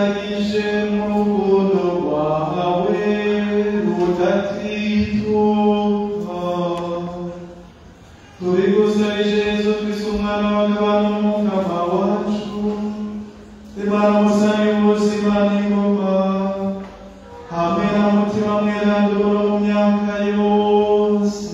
tugahije mu rukundo rwawe rudatituka. Tubigusabije Yesu Kristo umwana w'agabano n'umukama wacu, Imana umusanyi w'ubuzima n'ingoma, hamwe na mutima mweranduro mu myaka yose.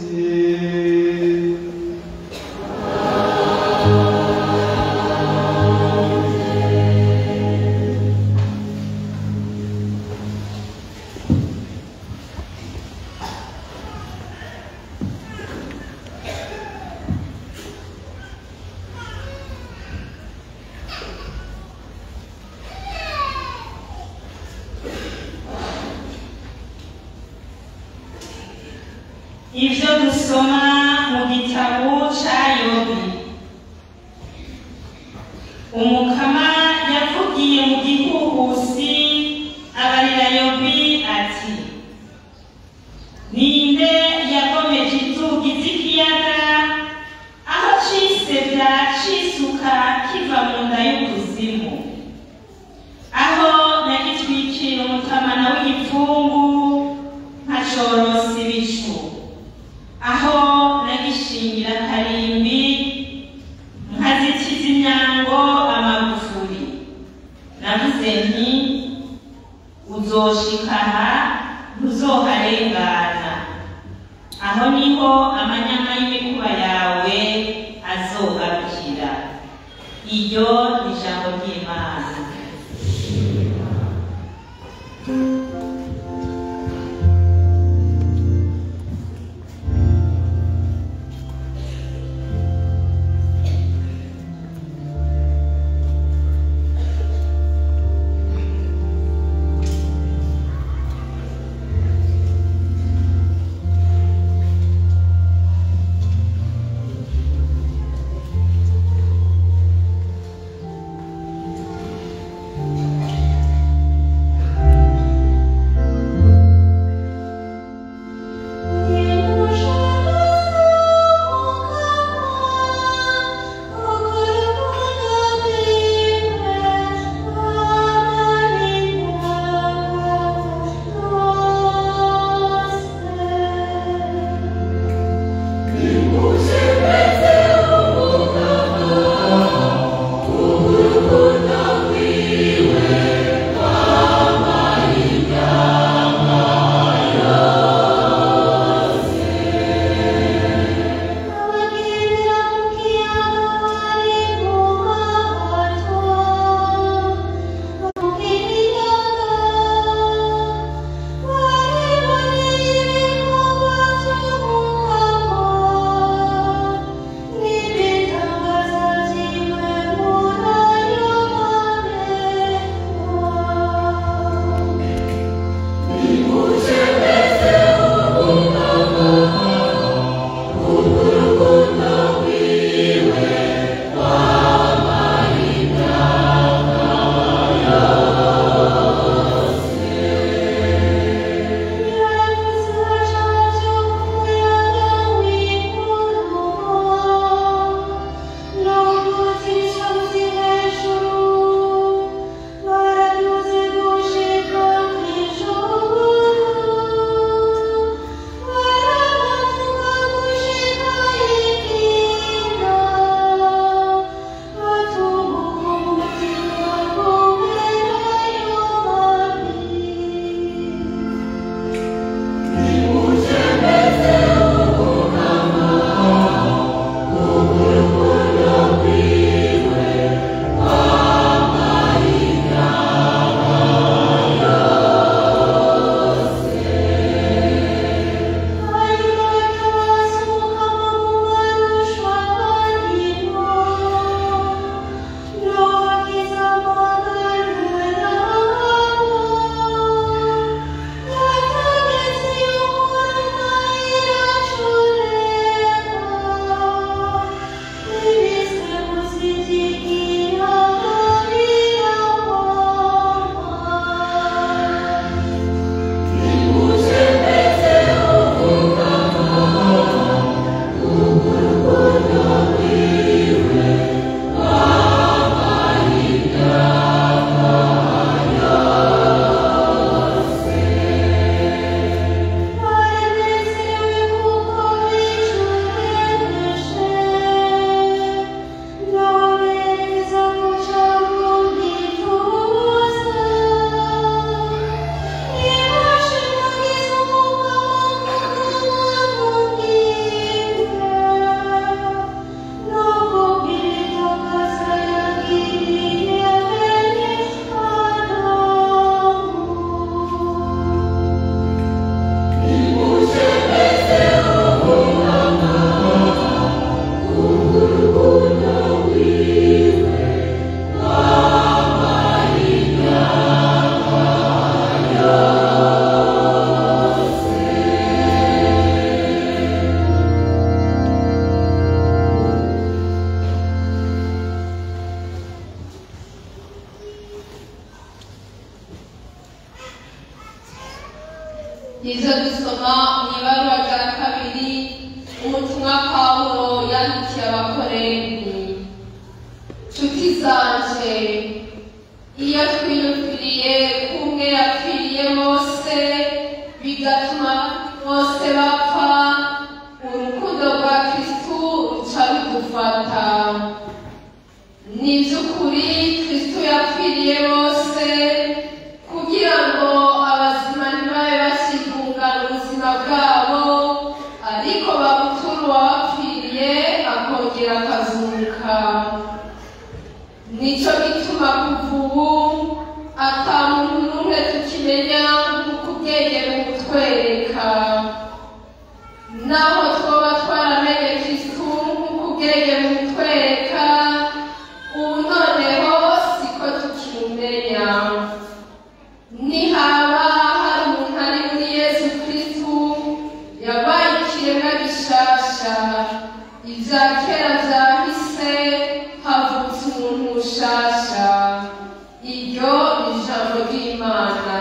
Ivyo dusoma mu gitabo ca Yobu. Umukama yavugiye mu gihuhusi abarira Yobu ati: ninde yakomeje inzugi z'ikiyaga, aho cisevya cisuka kiva mu nda y'ukuzimu, aho nagitwikira umutamana w'igipfungu nkacorosa ibicu, aho nagishingira karimbi nkazitiza imyango amagufuri. Navuze nti uzoshikaha ntuzoharengana, aho niho amanyama y'imikuba yawe azogarukira. Iryo ni ijambo ry'Imana. Nivyo dusoma mw'ibaruwa rya kabiri umutumwa Pawulo yandikiye Abakorinti. Nshuti zanje, iyo twiyumviriye kumwe yapfiriye Mose bigatuma bose bapfa, urukundo rwa Kristu ruca rudufata. Ni vy'ukuri Kristu yapfiriye Mose kugira ngo abazima ntibabe bakivungana ubuzima bwabo, ariko babutura uwabapfiriye akongera akazuka. Nico gituma kuva ubu ata muntu n'umwe tukimenya nk'uko ubwenge bumutwereka. Naho twoba twaramenye Kristu nk'uko ubwenge bumutwereka, ubu noneho siko tukimumenya. Nihaba hari umuntu ari muri Yesu Kristu, yabaye ikiremwa gishasha. Ivya kera vyahise, havutse umuntu mushasha. Iryo ni ijambo ry'Imana.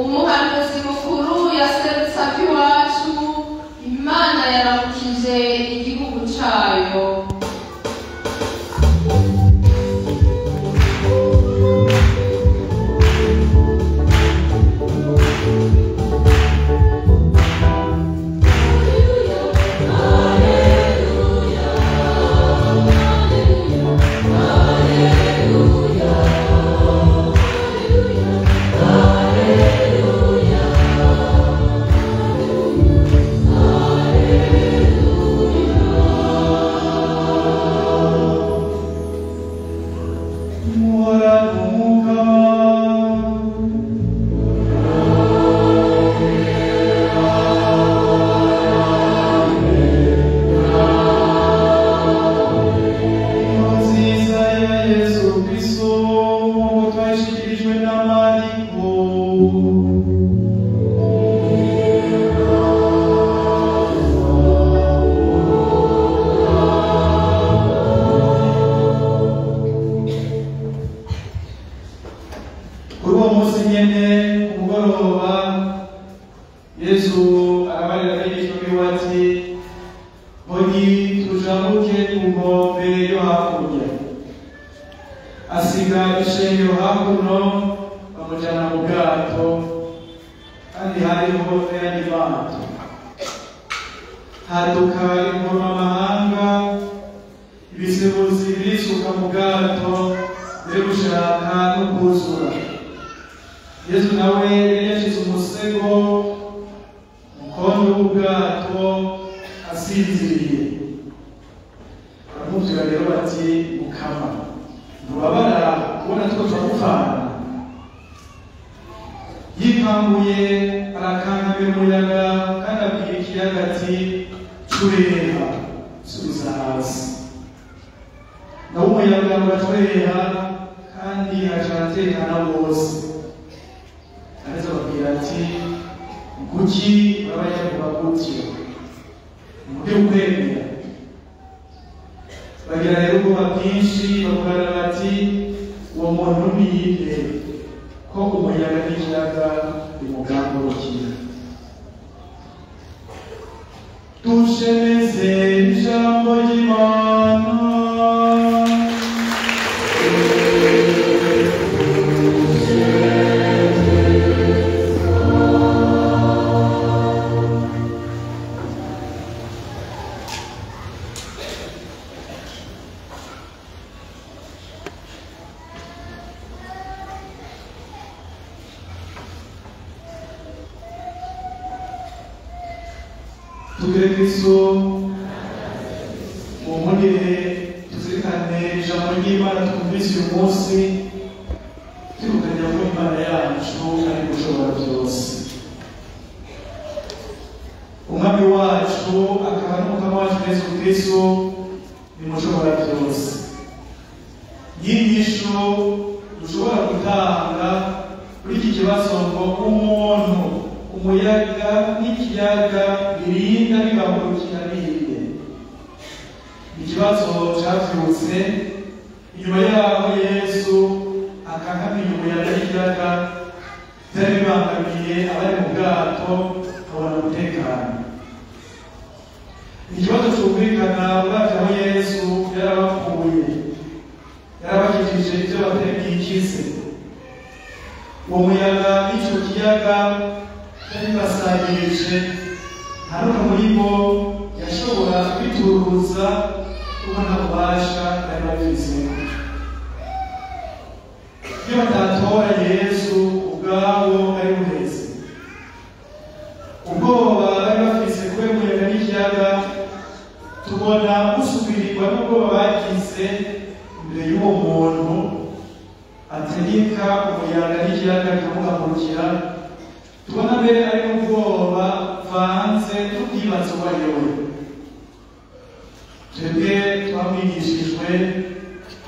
Umuhanuzi mukuru yaserutse iwacu, Imana yaramukije igihugu cayo. Kuri uwo munsi nyene umugoroba, Yesu arabarira abigishwa biwe ati, hogi tujabuke ku nkombe yo hakurya. Asiga ishengero hakuno, bamujana mu bwato, kandi hariho n'ayandi mato. Haduka inkomamahanga, ibisebuzi birisuka mu bwato biri gushaka no kuzura. Yesu nawe yari yashize umusego mukondo w'ubwato asinziriye. Baramubwira rero bati, Mukama, ntubabara kubona twoca gupfana? Yikanguye arakangamira umuyaga kandi abwira ikiyaga ati, cureha, subiza hasi. Nawo umuyaga uracureha kandi aca aratekana bose. Areza babwira ati, kuki babayavuga gutyo? Muburyo bw'ukwemera. Bagira rero ubwoba bwinshi, bavugana bati, uwo muntu niyinde ko umuyaga n'ikiyaga bimugambukira. Dushemeze ijambo ry'Imana. tugire Kristo umugire tuzirikane ijambo ry'Imana twumvise uyu munsi twirukanye ko Imana yacu ari gushobora byose. Umwami wacu akaba n'umukama wacu Yesu Kristo ni mushobora byose. Yigisho dushobora gutanga kuri iki kibazo ngo umuntu umuyaga n'ikiyaga birinda bigahurukira bihiye. Ikibazo cyavyutse inyuma yaho Yesu akakamira umuyaga n'ikiyaga byari bibangamiye abari mu bwato babona umutekano. Ikibazo cyumvikana ubwatsi aho Yesu yarabakuye yarabakijije ibyo batari bwikize. Uwo muyaga n'icyo kiyaga byari basangirije nta n'umwe muri bo yashobora kwituruza kuko nta bubasha bari babifiteho. Iyo batatora Yesu ubwabo bari buheze. Ubwoba bari bafise kubera umuyaga n'ikiyaga tubona gusubirirwa n'ubwoba bagize imbere y'uwo muntu ategeka umuyaga n'ikiyaga bikamuhagurukira. Tubona mbere ari n'ubwoba vanze n'ubwibazo uwo ari we. Twebwe twamwigishijwe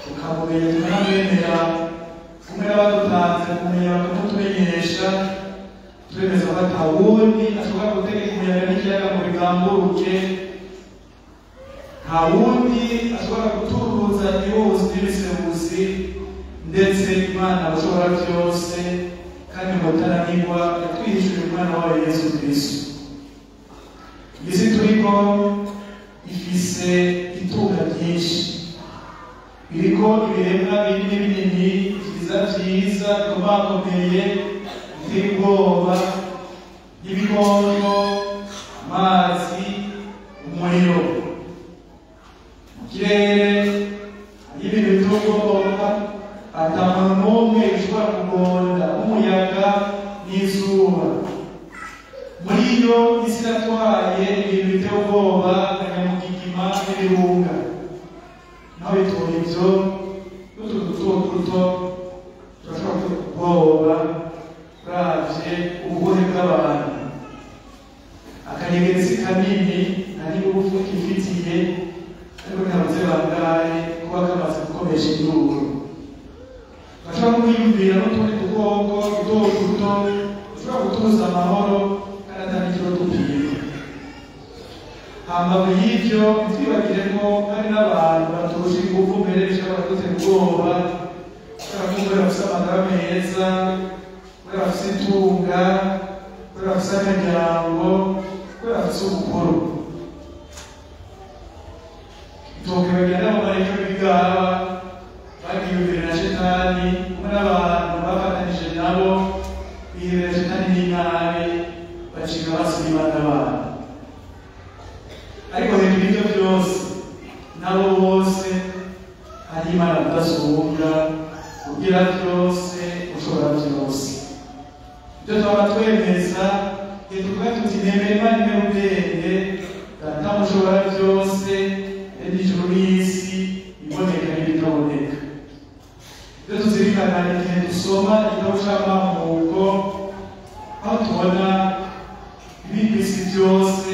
tukamumenya tukanamwemera kumwe n'abadutanze kumenya bakamutumenyesha twemeza ko atawundi ashobora gutegeka umuyaga n'ikiyaga ngo bigamburuke, nta wundi ashobora guturuza ibihuzi n'ibisebuzi, ndetse Imana ushobora byose kandi ngo ataranigwa yatwihishije umwana wawe Yesu Kristo. Isi turiko ifise itunga ryinshi, biriko ibiremwa binini binini vyiza vyiza bikomakomeye biteye ubwoba, n'ibikondo, amazi, umuriro. Mu kirere hari ibintu bitogomba ata muntu n'umwe bishobora kugonda, umuyaga n'izuba. Muri iyo isi iratwaye ibintu biteye ubwoba nka nyamugigima n'ibirunga. Naho bitora ibyo n'utuntu duto duto turashobora kugira ubwoba uravye ubuhe bw'abantu. Akanyegezi kanini nta n'ingufu kifitiye, ariko ntabuze bangahe kuba kamaze gukomesha induru. Bashobora kwiyumvira n'utundi dukoko duto duto dushobora gutuza amahoro kandi atari ikiro dupima. Hambavu y'ivyo ntitwibagire ko hari n'abantu baturusha ingufu mbere bishobora kudutera ubwoba, kubera bafise amagara meza, kubera bafise itunga, kubera bafise akaryango, kubera bafise ubukuru. Tukibagira n'abamarayika b'ibigaba bagiyumvira na Shetani, kumwe n'abantu bafatanije nabo bihebera Shetani n'inabi bacika basubira n'abana. Ariko hejuru y'ibyo byose nabo bose hari Imana kudasumbya, kugira byose ushobora byose. Ibyo twaba twemeza igihe tuvuga tuti nemera Imana imwe ubwenge, Data mushobora byose, ijuru n'isi, iboneka n'ibitaboneka. Ibyo tuzirikana igihe dusoma igitabo c'Amahuko, aho tubona ibiri kw'isi byose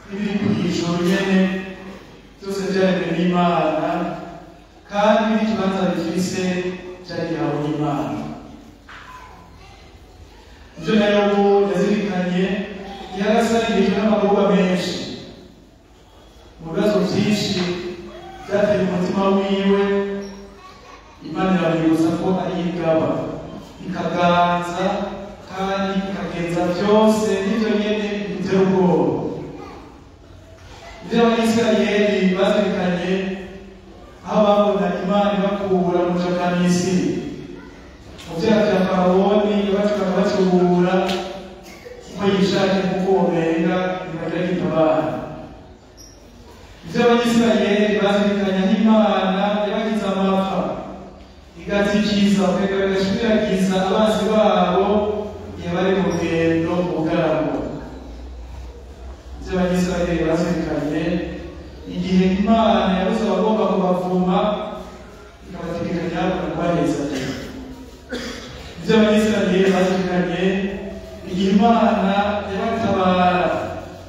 n'ibiri kw'ijuru nyene byose vyaremwe n'Imana, kandi n'ikibanza bifise cyagihawe n'Imana. Ivyo na Yobu yazirikanye yarasahirijwe n'amagoba menshi. Mu bibazo vyinshi vyateye umutima wiwe, Imana iramwibutsa ko ari igaba, ikaganza kandi ikagenza byose n'ivyo nyene bitera ubwoba. Ivyo Abisirayeli bazirikanye aho babona Imana ibakura mu buja bwa Misiri, mu vyaha vya Faraboni yabacukaga bacubura uko yishakiye kuko womenga ntibagira gitabara. Ivyo Abisirayeli bazirikanye n'Imana yabagize amapfa, igazikiza bakagera bagashwiragiza abansi babo igihe bari mu rugendo mu bwabo. Ivyo ibyo abanyisirayeli bazirikanye igihe Imana yabatabara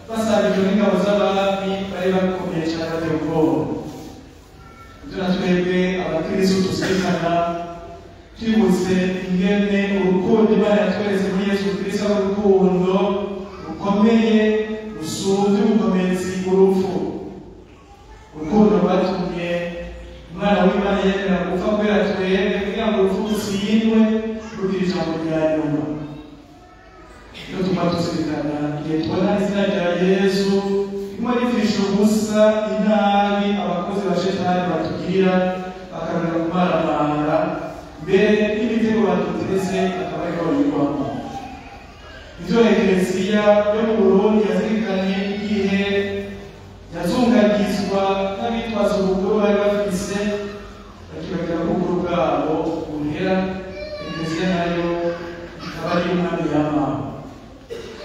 basabijwe n'ingabo z'abami bari bakomeye cyane bateye ubwoba. Ibyo na twebwe abakristo tuzirikana twibutse ingene urukundo Imana yatweretse muri Yesu Kristo ari urukundo rukomeye rusumvye ubukomezi bw'urupfu. Urukundo rwatumye Umwana w'Imana yemera gupfa kubera twebwe kugira ngo urupfu rutsindwe rugira ijambo rya nyuma. Iyo tuma tuzirikana igihe tubona izina rya Yesu rimwe ripfisha ubusa inabi abakozi ba Shetani batugirira bakarorera kumaramara, mbere n'ibitego baduteze akaba ariho bayigwamo. Ivyo Ekleziya yo mu Burundi yazirikanye igihe yazungagizwa n'abitwaza ubukuru bari bafise bakibagira ko ubukuru bwabo buhera. Ekleziya nayo ikaba ari umwami y'amahoro.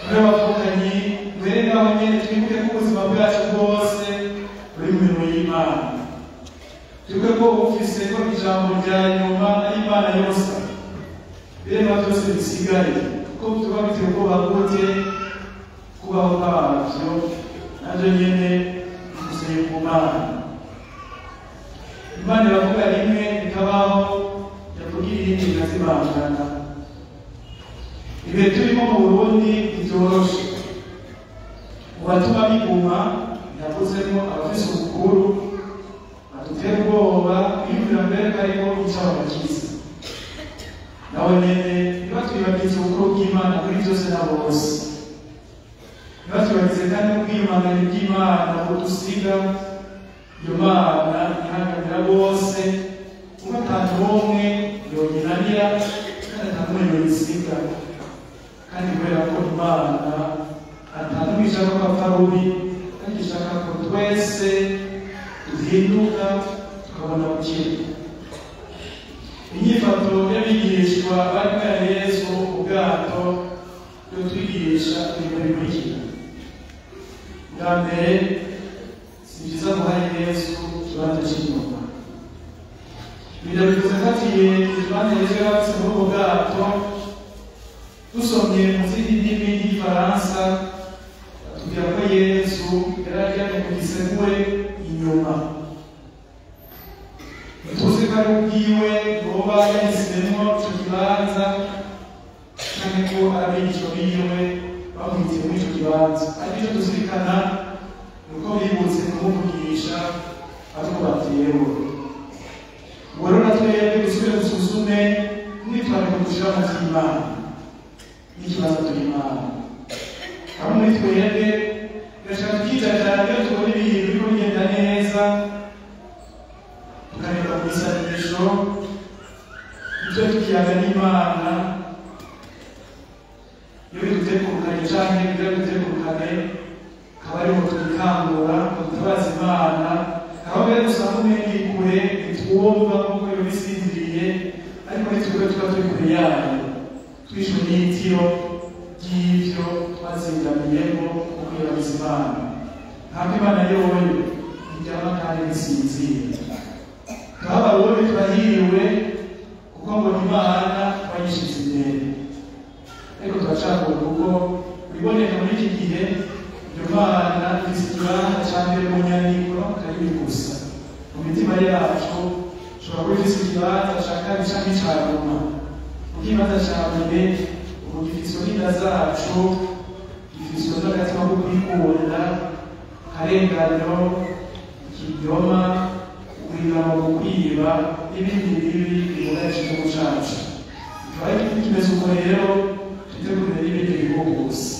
Rero bavuganye mbere ngaho nyene twibuke ko ubuzima bwacu bwose buri mu mirimo y'Imana. Twibuke ko bufise ko ijambo rya nyuma ari Imana yose, birema byose bisigaye ko tuba biteye ubwoba gute kubaho kwabyo navyo nyene bikuziye ku Mana. Imana iravuga rimwe bikabaho, yavuga irindi bikazimangana. Ibihe turimo mu Burundi ntivyoroshe. Mu batuma biguma yavuzemo abafise ubukuru badutera ubwoba biyumvira mbere ko ariko icababakiza. Nawe nyene ntibatwibagize ubukuru bw'Imana kuri byose na bose. Ntibatwibagize kandi ubwiyumangane bw'Imana budusiga. Iyo Mana ihanganira bose, kuko ata n'umwe yonyinanira kandi ata n'umwe yoyisiga. Kandi kubera ko Imana atanumwe ishaka ko apfa rubi, kandi ishaka ko twese duhinduka tukabona gukira. Inyifato y'abigishwa bari kumwe na Yesu mu bwato yo twigisha ibintu bikurikira. Bwa mbere, si byiza guha Yesu ikibanza cy'inyuma. Ibyo bivuze ko atiye ikibanza Yesu yari afise muri ubwo bwato. Dusomye mu zindi ndimi y'Igifaransa batubwira ko Yesu yari aryamye ku gisegure inyuma. Ntituzi ko ari ubwiwe yoba yahisemo ico kibanza canke ko abigishwa biwe bamwitiye muri ico kibanza. Ariko ico tuzirikana ni uko bibutse kumuvugisha ariko batewe. Ubwo rero na twebwe dusubire dusuzume umwitwariko dushira mu vy'Imana n'ikibazo tur'Imana. Aho muri twebwe birashaka tukijajara iyo tubona ibintu biriko bigenda neza, tukareka mu isanisho ibyo tukiyaga n'Imana. Iyo bidutekurukanye canke ibyo bidutekurukanye akaba ariho tubikangura ngo dutabaze Imana. Aho mbere dusanga umenye kure ntitwumva nk'uko iyo bisinziriye, ariko nitwebwe tuba turi kure yayo twishwe n'itiro ry'ivyo twazingamiyemo mu kwibagiza Imana. Ntabwo Imana yoyo iryama kandi ntisinzira. Ngaho Abarundi turahiriwe kuko ngo Imana twayishize imbere. Ariko turacagura kuko biboneka muri iki gihe iyo Mana ifise ikibanza ca mbere mu nyandiko atari gusa. Mu mitima yacu ishobora kuba ifise ikibanza ca kabiri canke ica nyuma. Ikibanza ca mbere ubu gifise inda zacu, gifise n'agatima ko kwikunda, akarenganyo, ikinyoma, ukwirama mu kwiba n'ibindi bibi bibona igihugu cacu. Bikaba ari kimeze uko rero twitegurire n'ibindi bihugu gusa.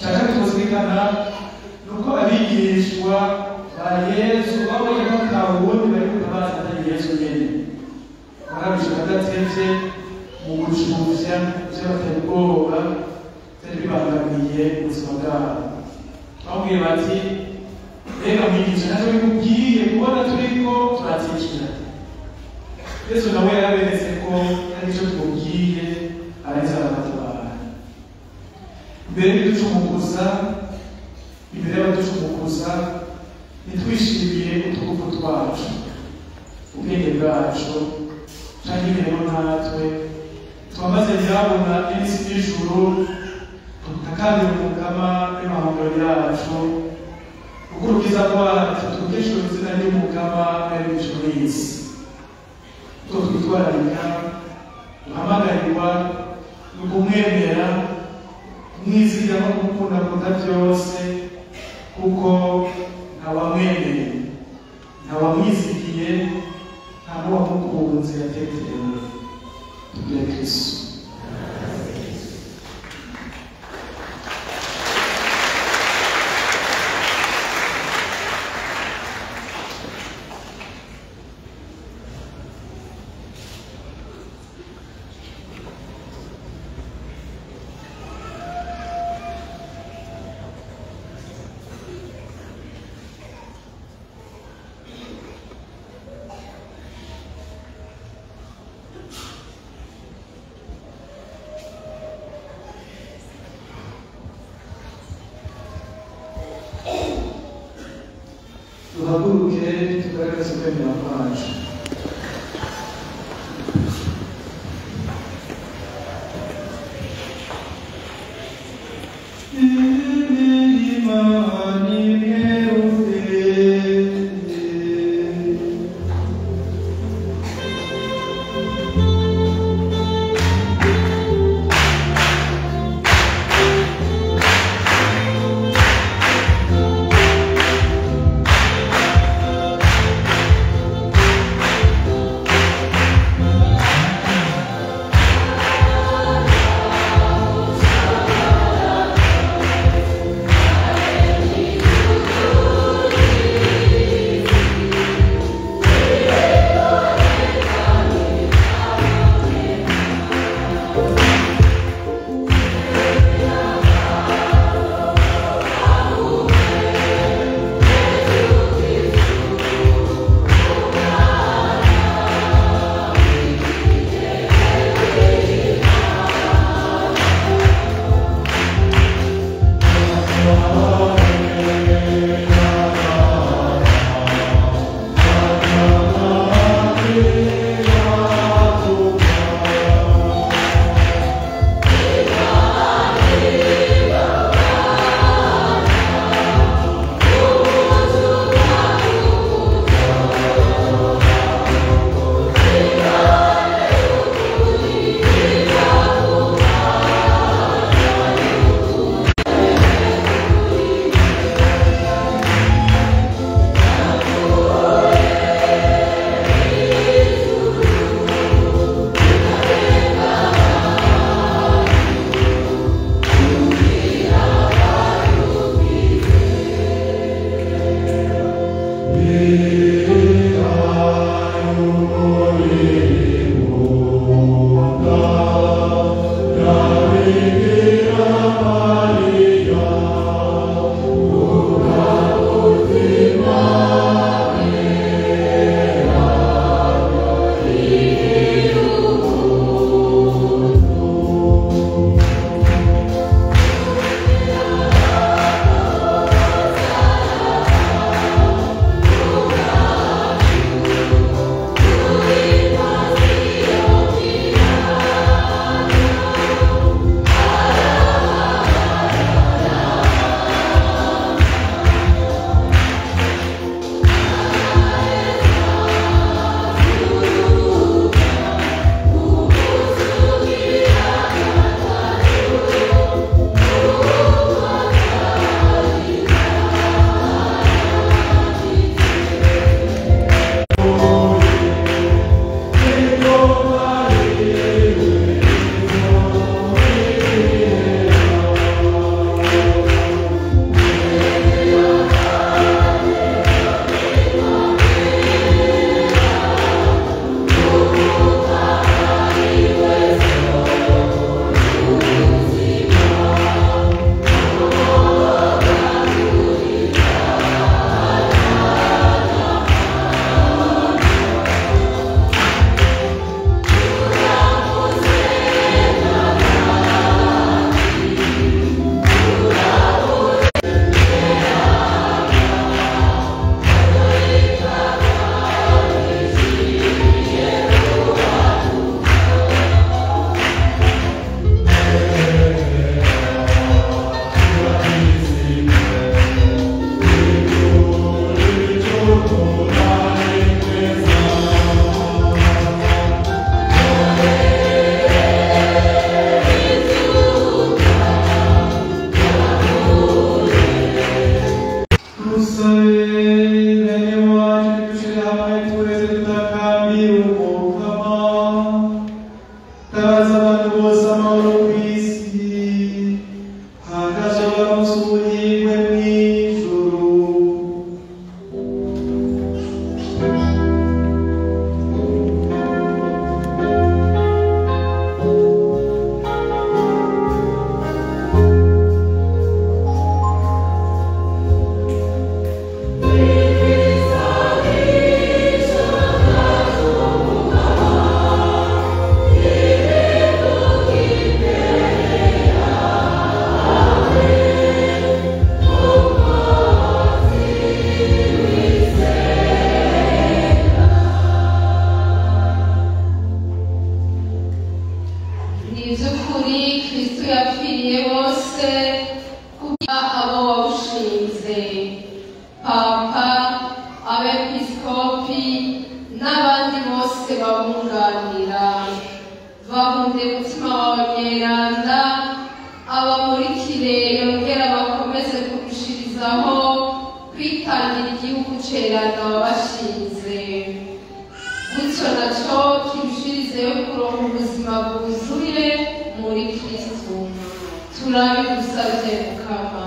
Ca kabiri tuzirikana ni uko abigishwa ba Yesu babonye ko nta wundi bari kutabaza atari Yesu nyene. Barabisha badatevye mu gucuvya ivyo bateye ubwoba vyari bibangamiye ubuzima bwabo. Bamubwiye bati, reka mwigisha natwe bikubwiye kubona turiko turatikira. Yesu nawe yaraberetse ko ari ico tumubwiye araheza arabatabara. Imbere y'uducumukuza, imbere y'abaducumukuza, ntitwishimiye utugufu twacu, ubwenge bwacu, canke ibiremo natwe twamaze nyirabona n'isi n'ijuru tutakambira umukama n'amahongero yacu kuko urukiza rwacu tubwishura izina ry'umukama ari ijuru n'isi two twitwararika duhamagarirwa ni ukumwemera kumwizigira no kumukunda kuruta byose kuko ntawamwemeye ntawamwizigiye nta n'uwamukunze yatekerewe tubwire Kristo. Tuhaguruke tugaragaze ukwemera kwacu. iby'ukuri kristo yapfiriye bose kugira abo wawushinze, papa, abepiskopi n'abandi bose babunganira. Bahunde umutima wawe mweranda, abamurikire yongera bakomeze kurushirizaho kwitangira igihugu cerana wabashinze, gutyo naco kirushirizeho kuronka ubuzima bwuzuye muri kristo. Turabigusavye Mukama.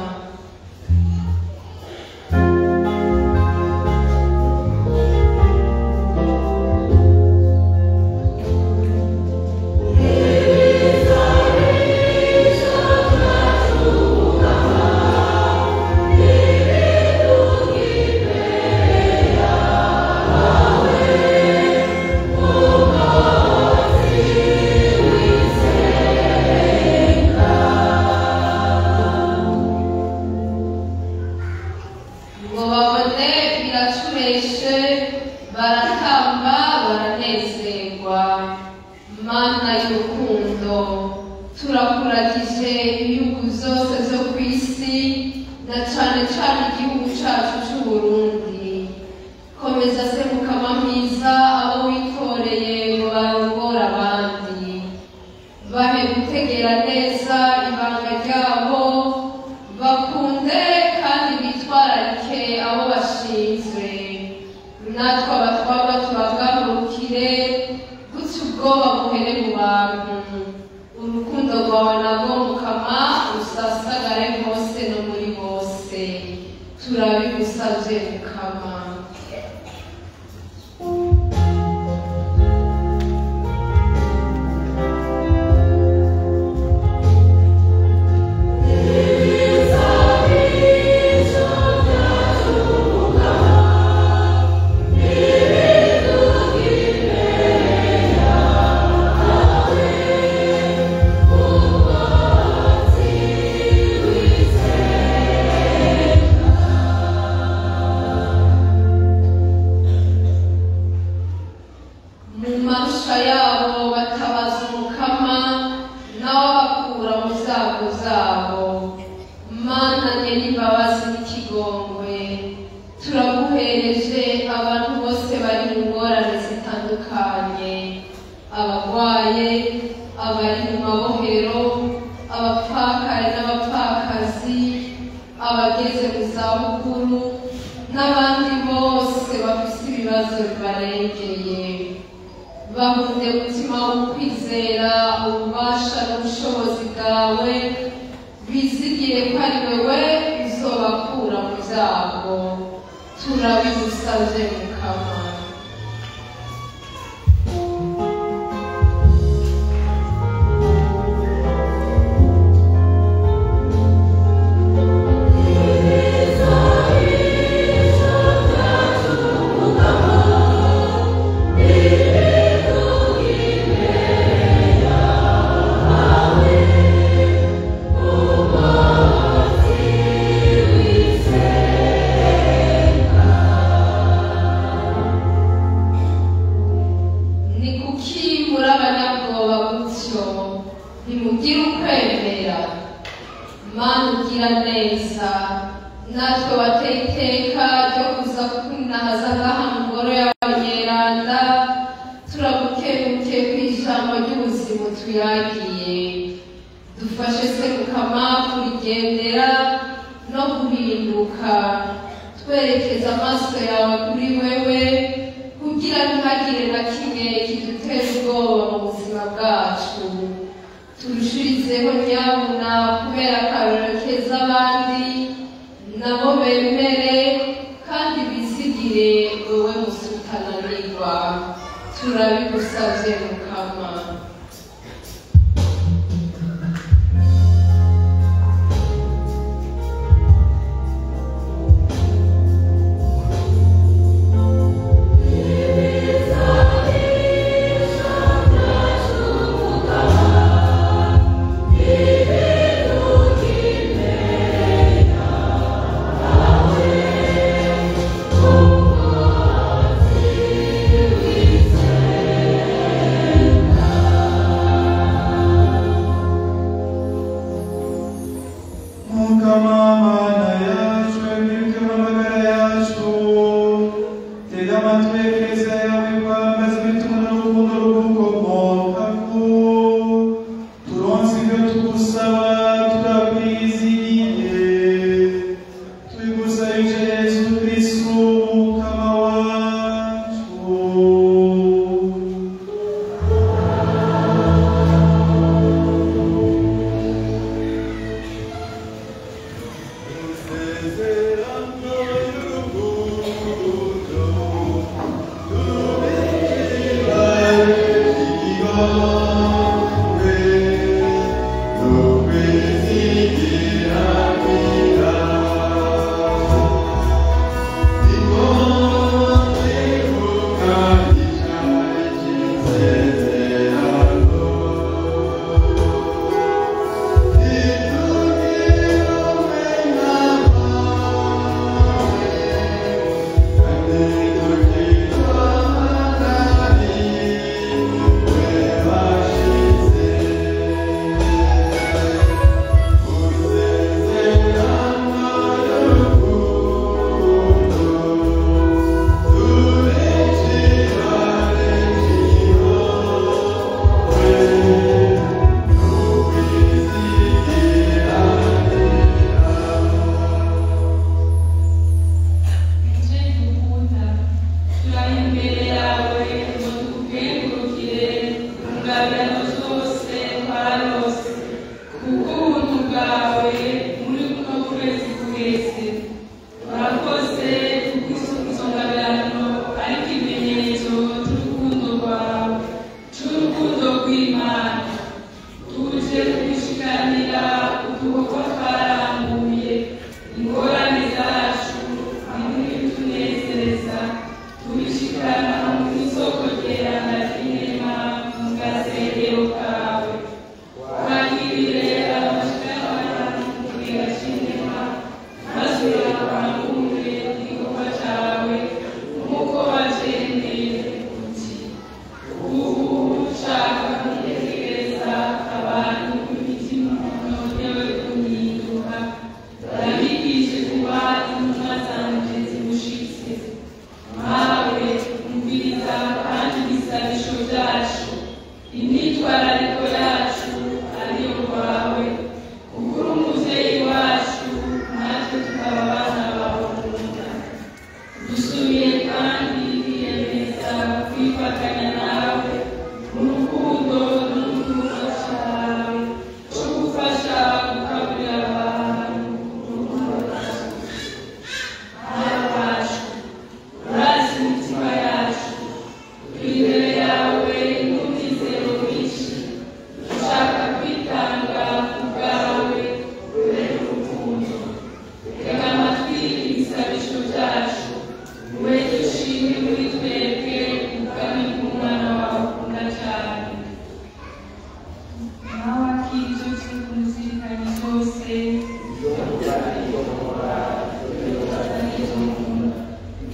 Amen. isezerano zose twarose kubw'ubuntu bwawe muri kuno kwezi kwese. Urakoze izo ngabirano ari ikimenyetso cy'urukundo rwawe, cy'urukundo rw'Imana. Tuje kubishikanira udukorwa twarambuye, ingorane zacu n'ibintunezereza, tubishikana mu isoko ryerana ry'inema mu gasengero kawe. Wakirire abashikana mu kigega cy'inema, maze urangure igikorwa cyawe nk'uko wagendeye uti ubu ushaka kunegereza abantu imitima nonewe kunyiduka, urabigishe kuba intumwa zanje zimushitse. Mawe umviriza kandi ibisabisho byacu, imyitwarariko yacu ariyo kwawe. Ugura umuvyeyi wacu, natwe tukaba abana bawe nkunda. Dusubiye kandi kwiyemeza kwifatanya nawe mu rukundo n'urukundo cyawe cyo gufasha gukaburira abantu urukundo rwacu. Mana wacu, urazi imitima yacu, turi imbere yawe n'umwizero mwinshi, dushaka kwitanga ku bwawe kubera urukundo. Tega amatwi ibisabisho byacu, ube dushime muri twebwe ubwami bw'umwana wawe ukunda cyane. Nawe akira ibyo turi kumuzirikana byose,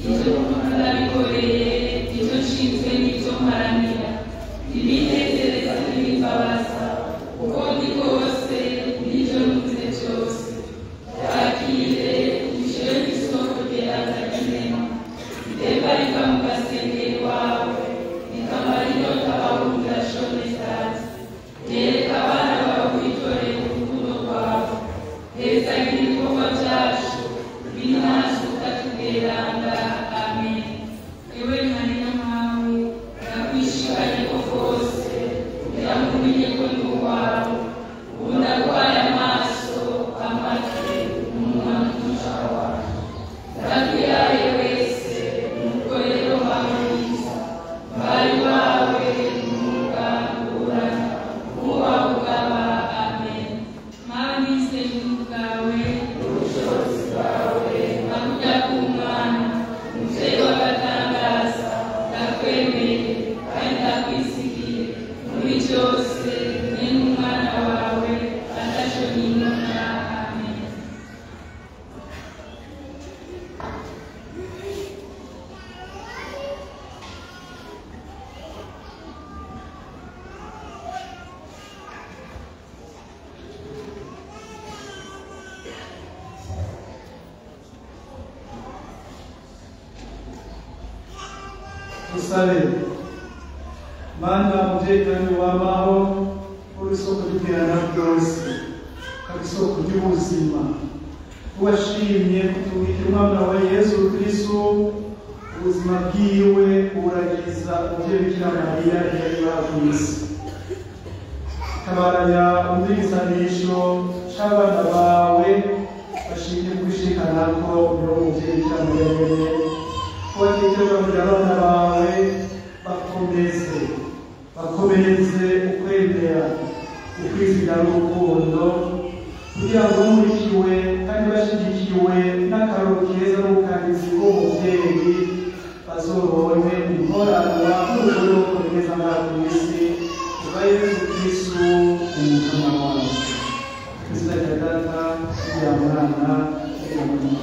ibyo ndabikoreye, ibyo nshinzwe n'ibyo mparanira, ibinezereza n'ibimbabaza, uko ndi kose n'ibyo ntuze byose. Yakire ubishyire ku isoko ryerana ry'inema, itemba riva mu gasengero iwawe, rikamara inyota abahunda shone zazi. Yereka abana bawe kwitorera urukundo rwawe, hezagira ibikorwa byacu, binazi ukatugeranga. Amen. Ewe Mariya mawe, ndakwishimanye ko rwose, kugira ngo umenye ko ndi uwawe. Ubu ndarwaye amaso, amatwi, umunwa n'umuja wawe. Ndakwihaye wese, umukorero wawe mwiza, bari bawe n'umugangura, uwawe ugaba. Amen. Mawe nizeye ubuntu bwawe, ubushobozi bwawe, nakujya ku mwana, umuvyeyi w'agatangaza. Ndakwemeye kandi ndakwizigiye muri byose, ni n'umwana wawe ataco ninona. Amen. Dusabe. Mana muvyeyi kandi wamaho, uri isoko ry'ubwirana byose, ukaba isoko ry'ubuzima. Washimye kutubikira umwana wa Yesu Kristo, ubuzima bwiwe uburagiza umuvyeyi Bikira Mariya yari bakwisi. Tabaranya umvirizanisho c'abana bawe, bashimye kwishikana ko uri umuvyeyi Bikira Mariya nyene. Kubatekereza kugira abana bawe bakomereze ukwemera, ukwizera n'urukundo, kugira ngo bamurikiwe kandi bashigikiwe n'akaroro keza n'ubukanizi bw'umuvyeyi, bazoronke inkoranwa n'urukundo rwo kukomeza ngaha ku isi, kuba Yesu Kristo umutima wacu. Izina rya Data, rya Mwana, rya Mwana.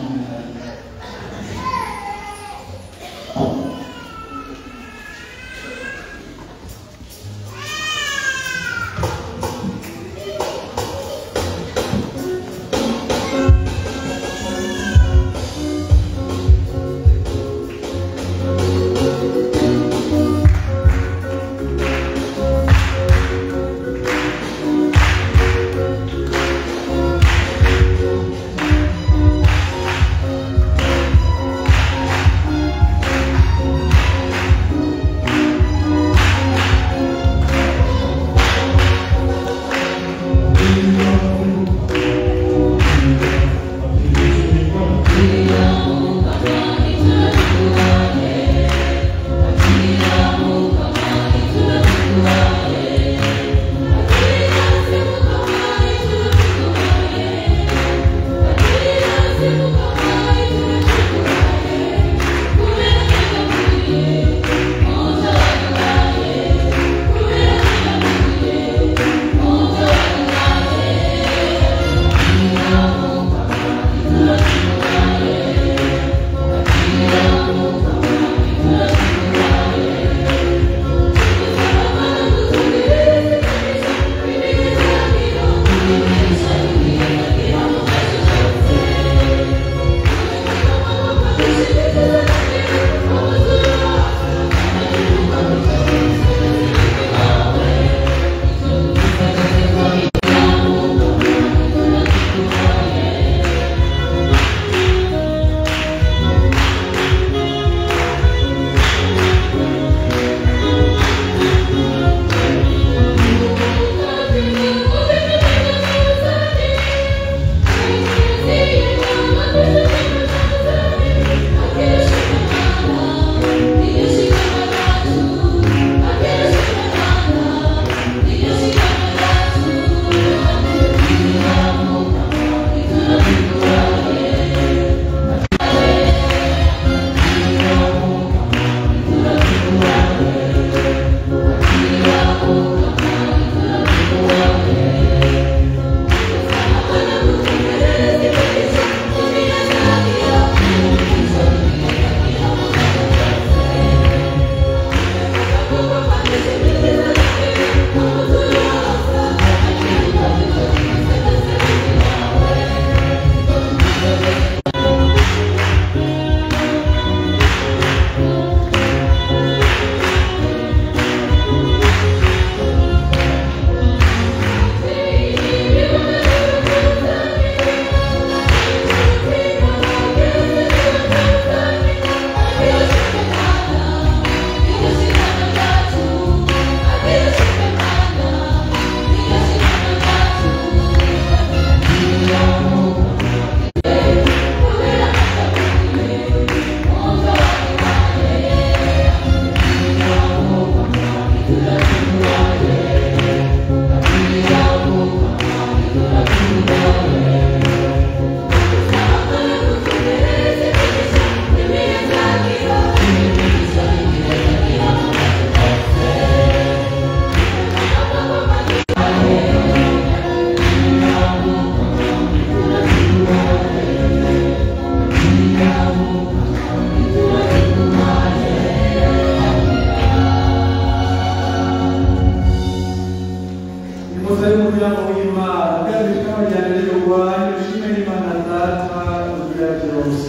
muze n'umuryango w'Imana kandi tukamujyana rero wanyu ushime n'Imana data ugira byose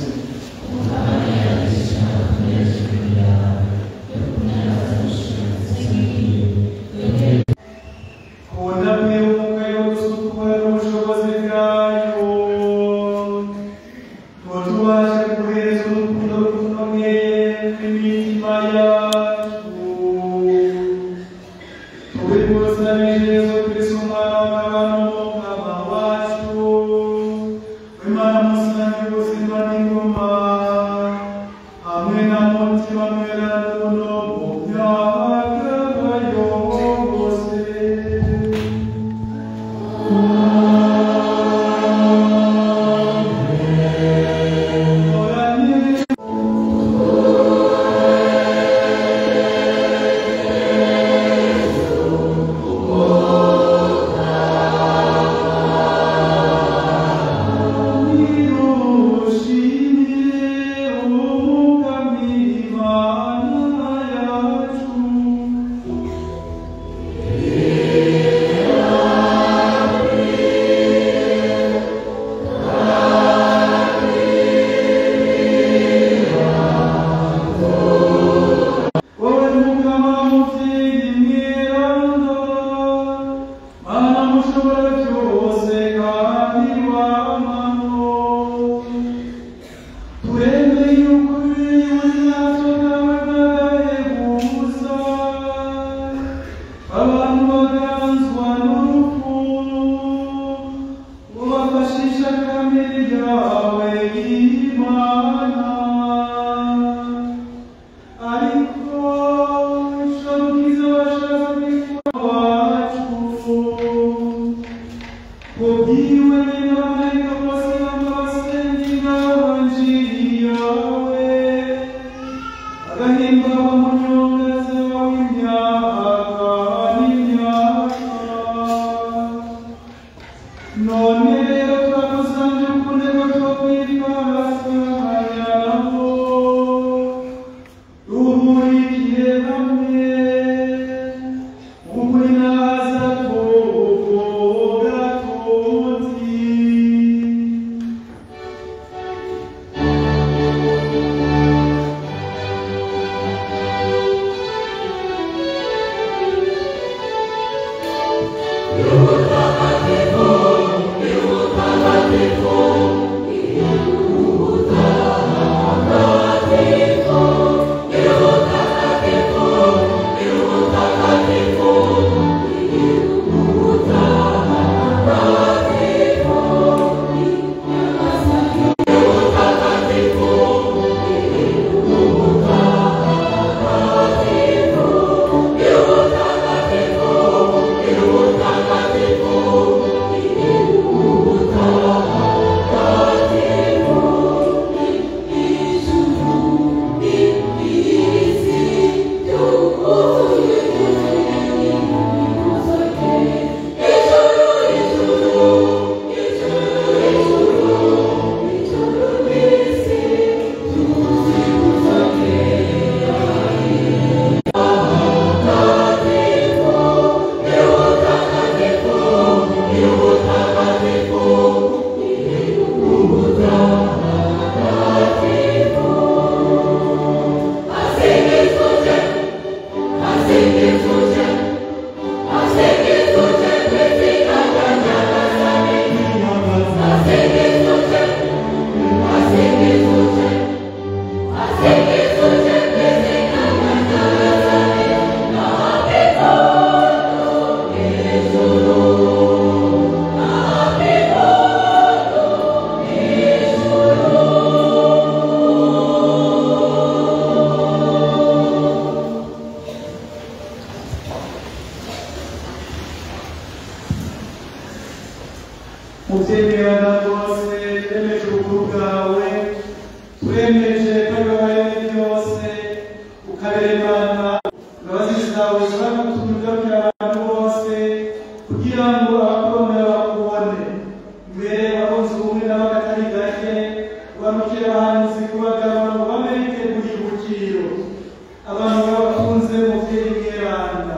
abantu babakunze mu bw'Imana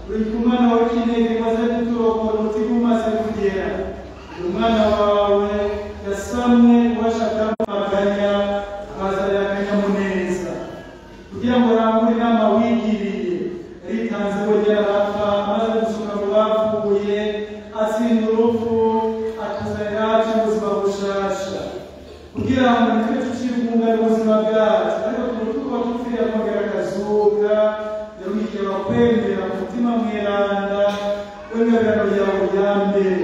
uri kumwana wa kinege maze tuturokora yapfuye atsinda urupfu atuzanira yacu ubuzima bushasha kugira ngo nitwe tucibungana ubuzima bwacu ariko tuba tupfira kongera akazuka yaruhikiye abakwemera ku mutima mweranda w'ingabirano yawe ya mbere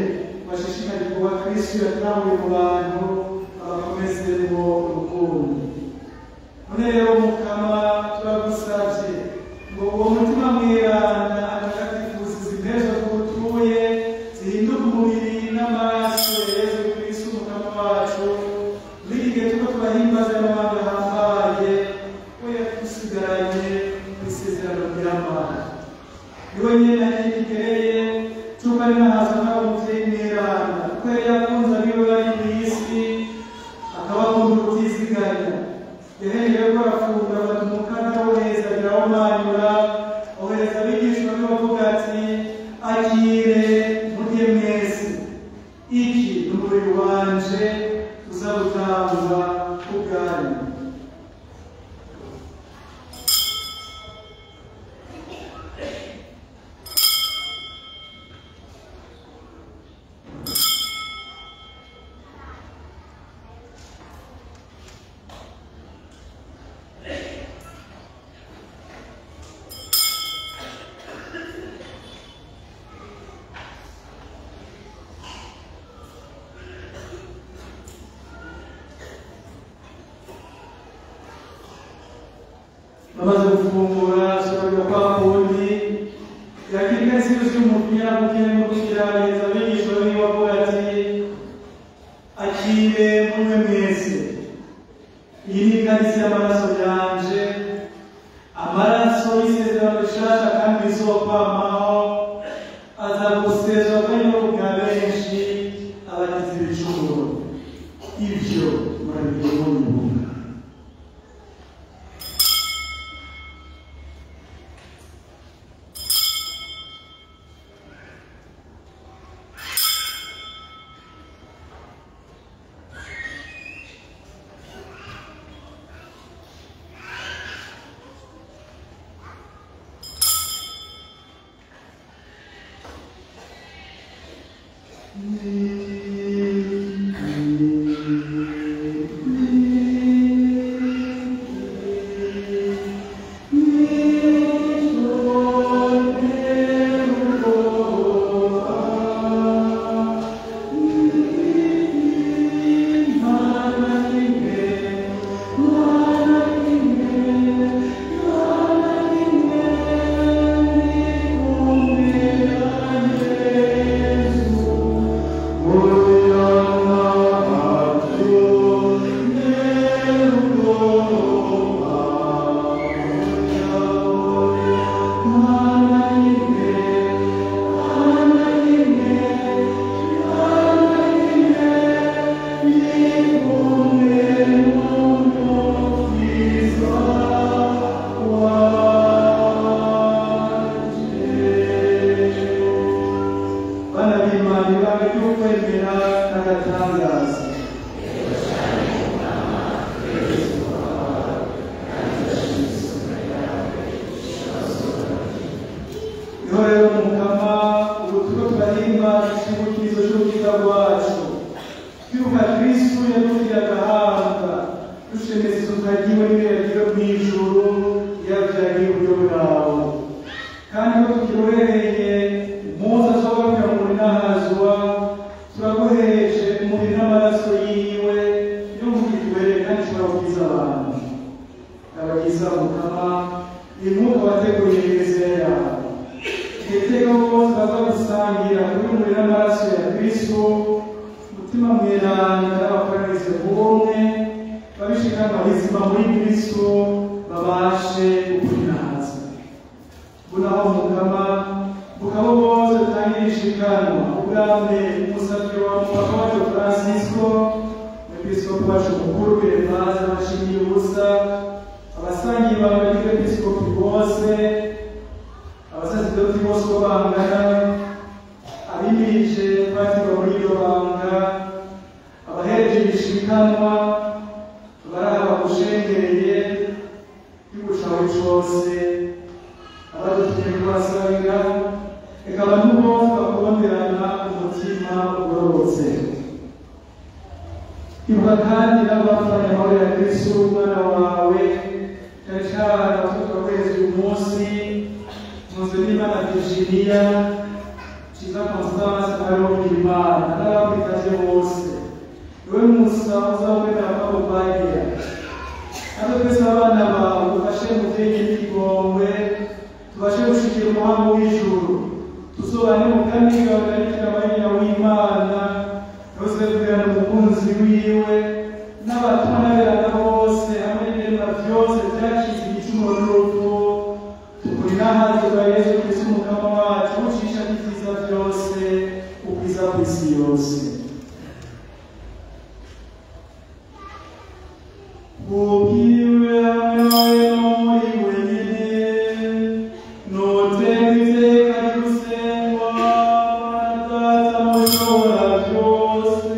bashishikariye kuba Kristo yatanguye mu bantu abakomezemo urukundo. None rero Mukama turagusavye ngo uwo mutima mweranda atagatifuza impezo tugutuye zihinduka umubiri n'amaraso ya Yesu Kristo Mukama wacu bigihe tuko turahimbaza n'abandi ahambaye we yatusigaranye kw'isezerano ry'Imana niwe nyene yigereye tuba nahaza n'abumuvyeyi mweranda kuko yari yakunze abiwe bari mw'isi akabakunda ubutiziganya yahereye ko arafunga batumuka wohereza birawumanyura wohereza abigishwa be bavuga ati akire murye mwese iki ni umubiri wanje uza gutangwa ku bwanyu. Bamaze gufungura asubira kwa kundi yakirika insiruzi y'umupira kugira ngo kugerageza abigishwa be bavuga ati akire mumwe mwese iyi ni ikarisi y'amaraso yanje amaraso y'isezerano rishasha kandi rizokwamaho aza gusezwa kandi no kubwa benshi abagize ibicumuro ibyo murabigira munyunga. Abantu bose tugakonderana umutima ugororotse. Ibuka kandi n'abapfanye amahoro ya Kristo umwana wawe cyane tukakwezi uyu munsi muze n'Imana Virginia Chiza Constance Imana n'ababitaje bose we musaza we n'ababo bagira abo twese abana bawe ufashe mu bwenge n'igomwe tubashe gushikira umuhango w'ijuru tuzobane mu kandi gahagarikira abanyina w'Imana bose tugana umukunzi wiwe n'abatuma n'aberana bose hamwe n'ibiremwa byose byakize igicumuro n'urupfu tukurira hazi bwa Yesu Kristo umukama wacu ucisha n'ibyiza byose ukwiza ku isi yose. Ubwiwe hamwe muri wenyine notegeze kandi gusengwa data mushobora byose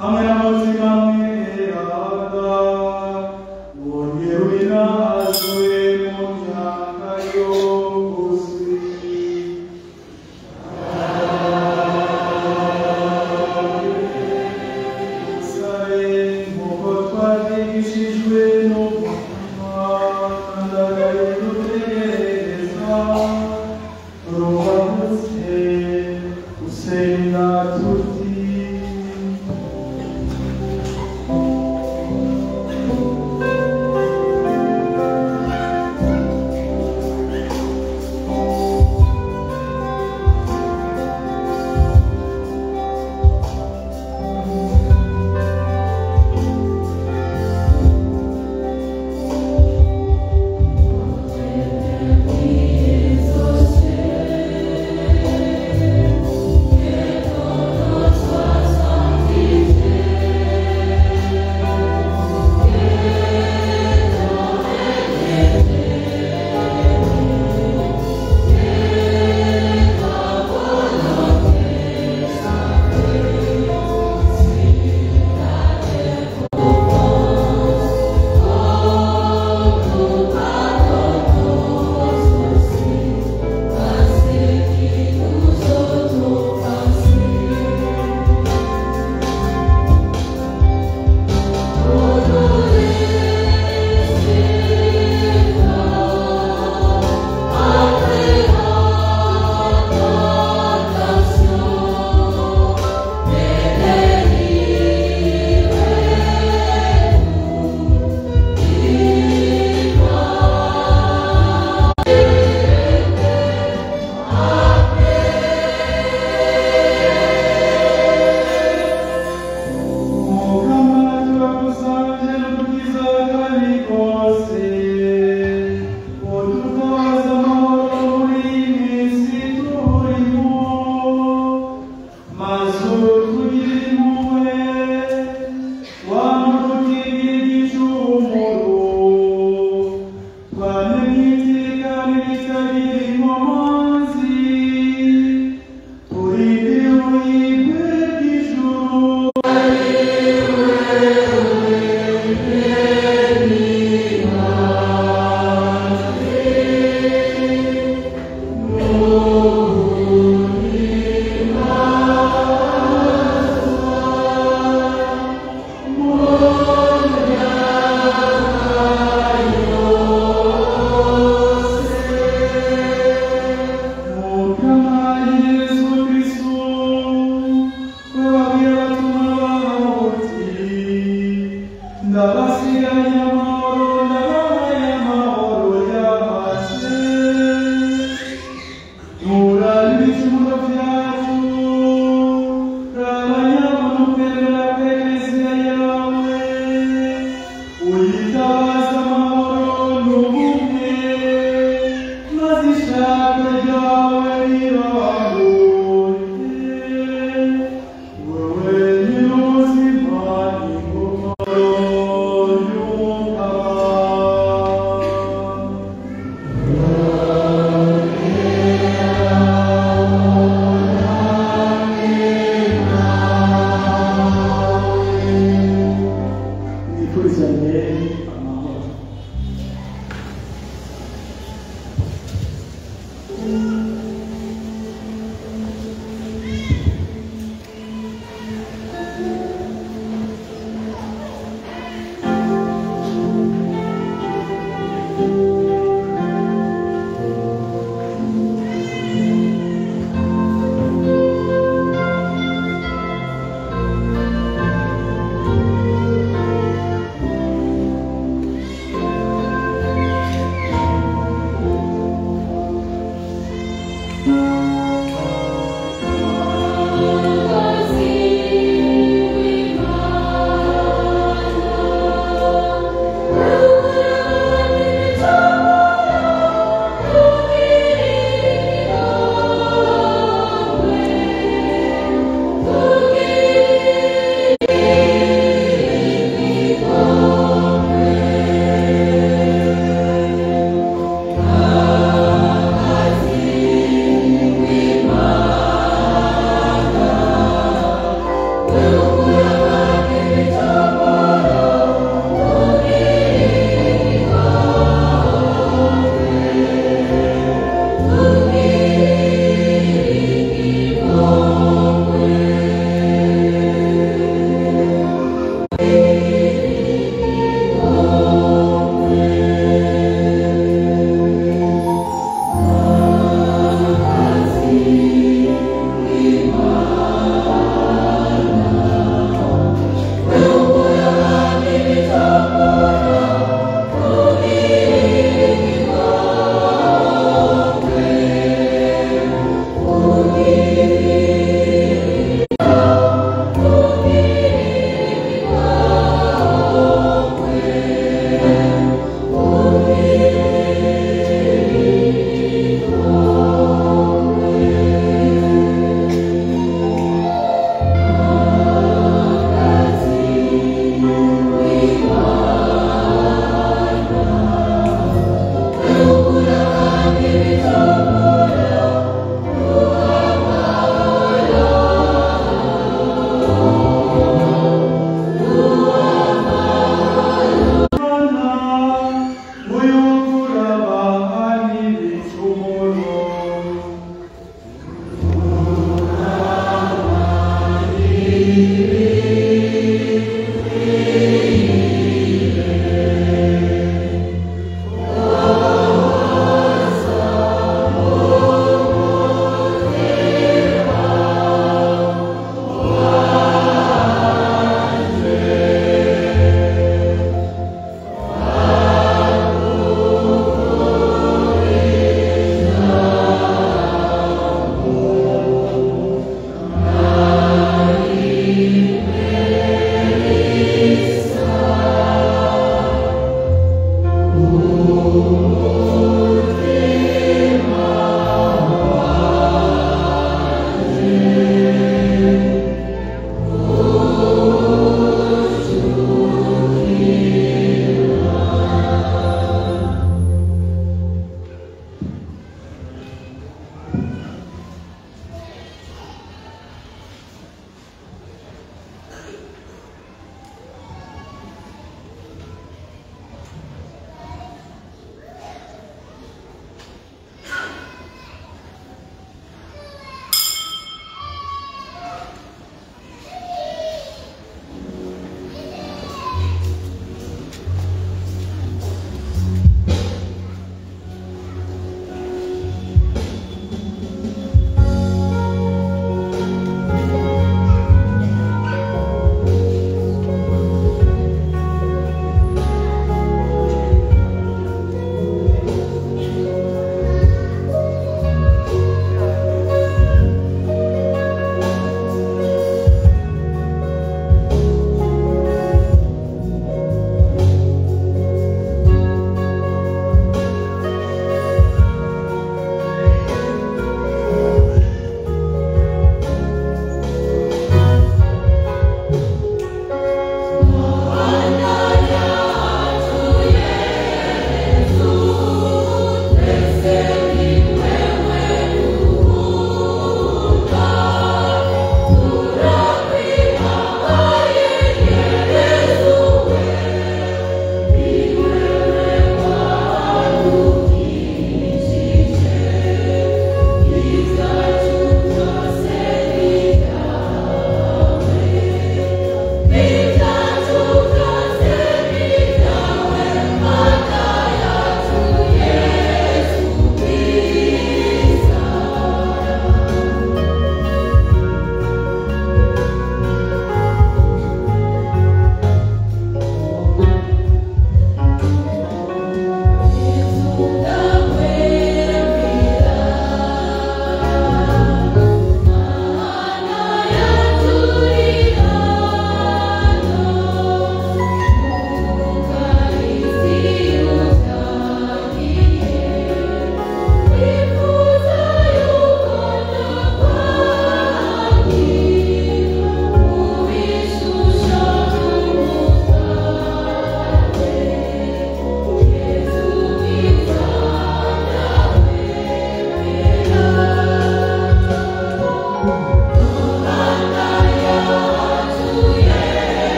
hamwe n'umutima mweranda wongera ubinazwe mu myaka yose.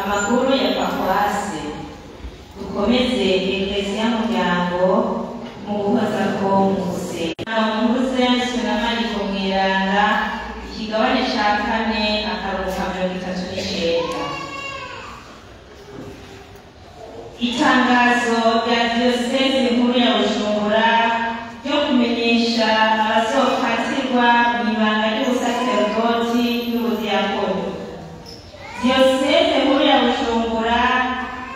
Amakuru ya pakwasi dukomeze Eklesia Muryango mu guhoza ko muse amuze sunamari ko mwiranda ikigabane ca 4 akaruka 39. Itangazo rya Diocese nkuru ya Bujumbura ryo kumenyesha abazofatirwa mw'ibanga ry'ubusaserdoti n'ubudiyakoni. Diocese nkuru ya Bujumbura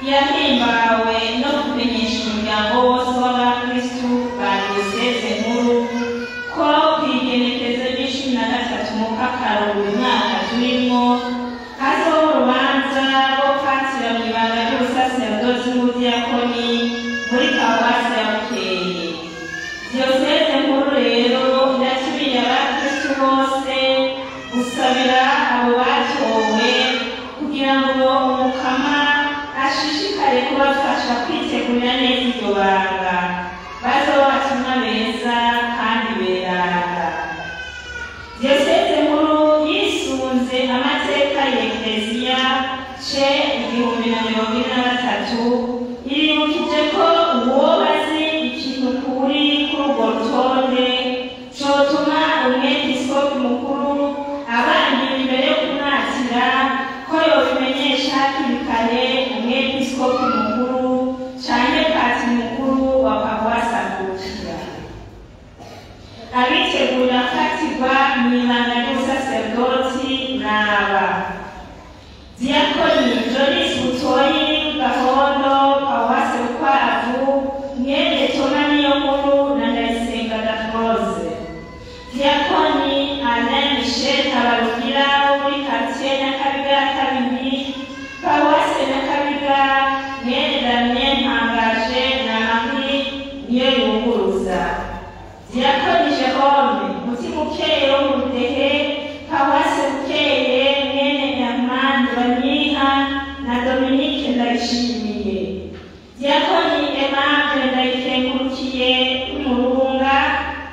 yahimbawe no kumenyesha umuryango wose w'abakristu ba Diocese nkuru ko kw'igenekerezo ry'13 mu Kakaro uyu mwaka turimo hazoba urubanza rwo kwatira mw'ibanga ry'ubusaserdoti n'ubudiyakoni muri Paruwasi ya Bukeye. Diocese nkuru rero iratumiye abakristu bose gusabira abo batowe kugira ngo umukama ashishikare kubafasha kwitegurira neza iryo banga bazoba batumwa beza kandi beranga. Diocese nkuru yisunze amateka ya Eklesia ce 1023 iribukije ko uwoba azi ikintu kuri urwo rutonde cotuma umwepiskopi mukuru abangira imbere yo kumwakira ko yobimenyesha hakiri kare umwepiskopi mukuru canke pati mukuru wa Paruwasi akurikira. Abitegura fatirwa mw'ibanga ry'ubusaserdoti n'aba: Diakoni Jolis Butoyi Gahondo Paruwasi Rukwavu mwene Toma Niyonkuru na Ndayisenga Dafroze. Diakoni Alain Michel Habarugira wo muri quartier Nyakabiga kabiri Paruwasi Nyakabiga mwene Damien Ntangaje na Marie niyo yunguruza. Diakoni Jerome Mutimukeye wo mu Budehe Paruwasi Bukeye mwene Nyamandi Banyiha na Dominique Ndayishimiye. Diakoni Aimable Ndayikengurukiye w'Imurunga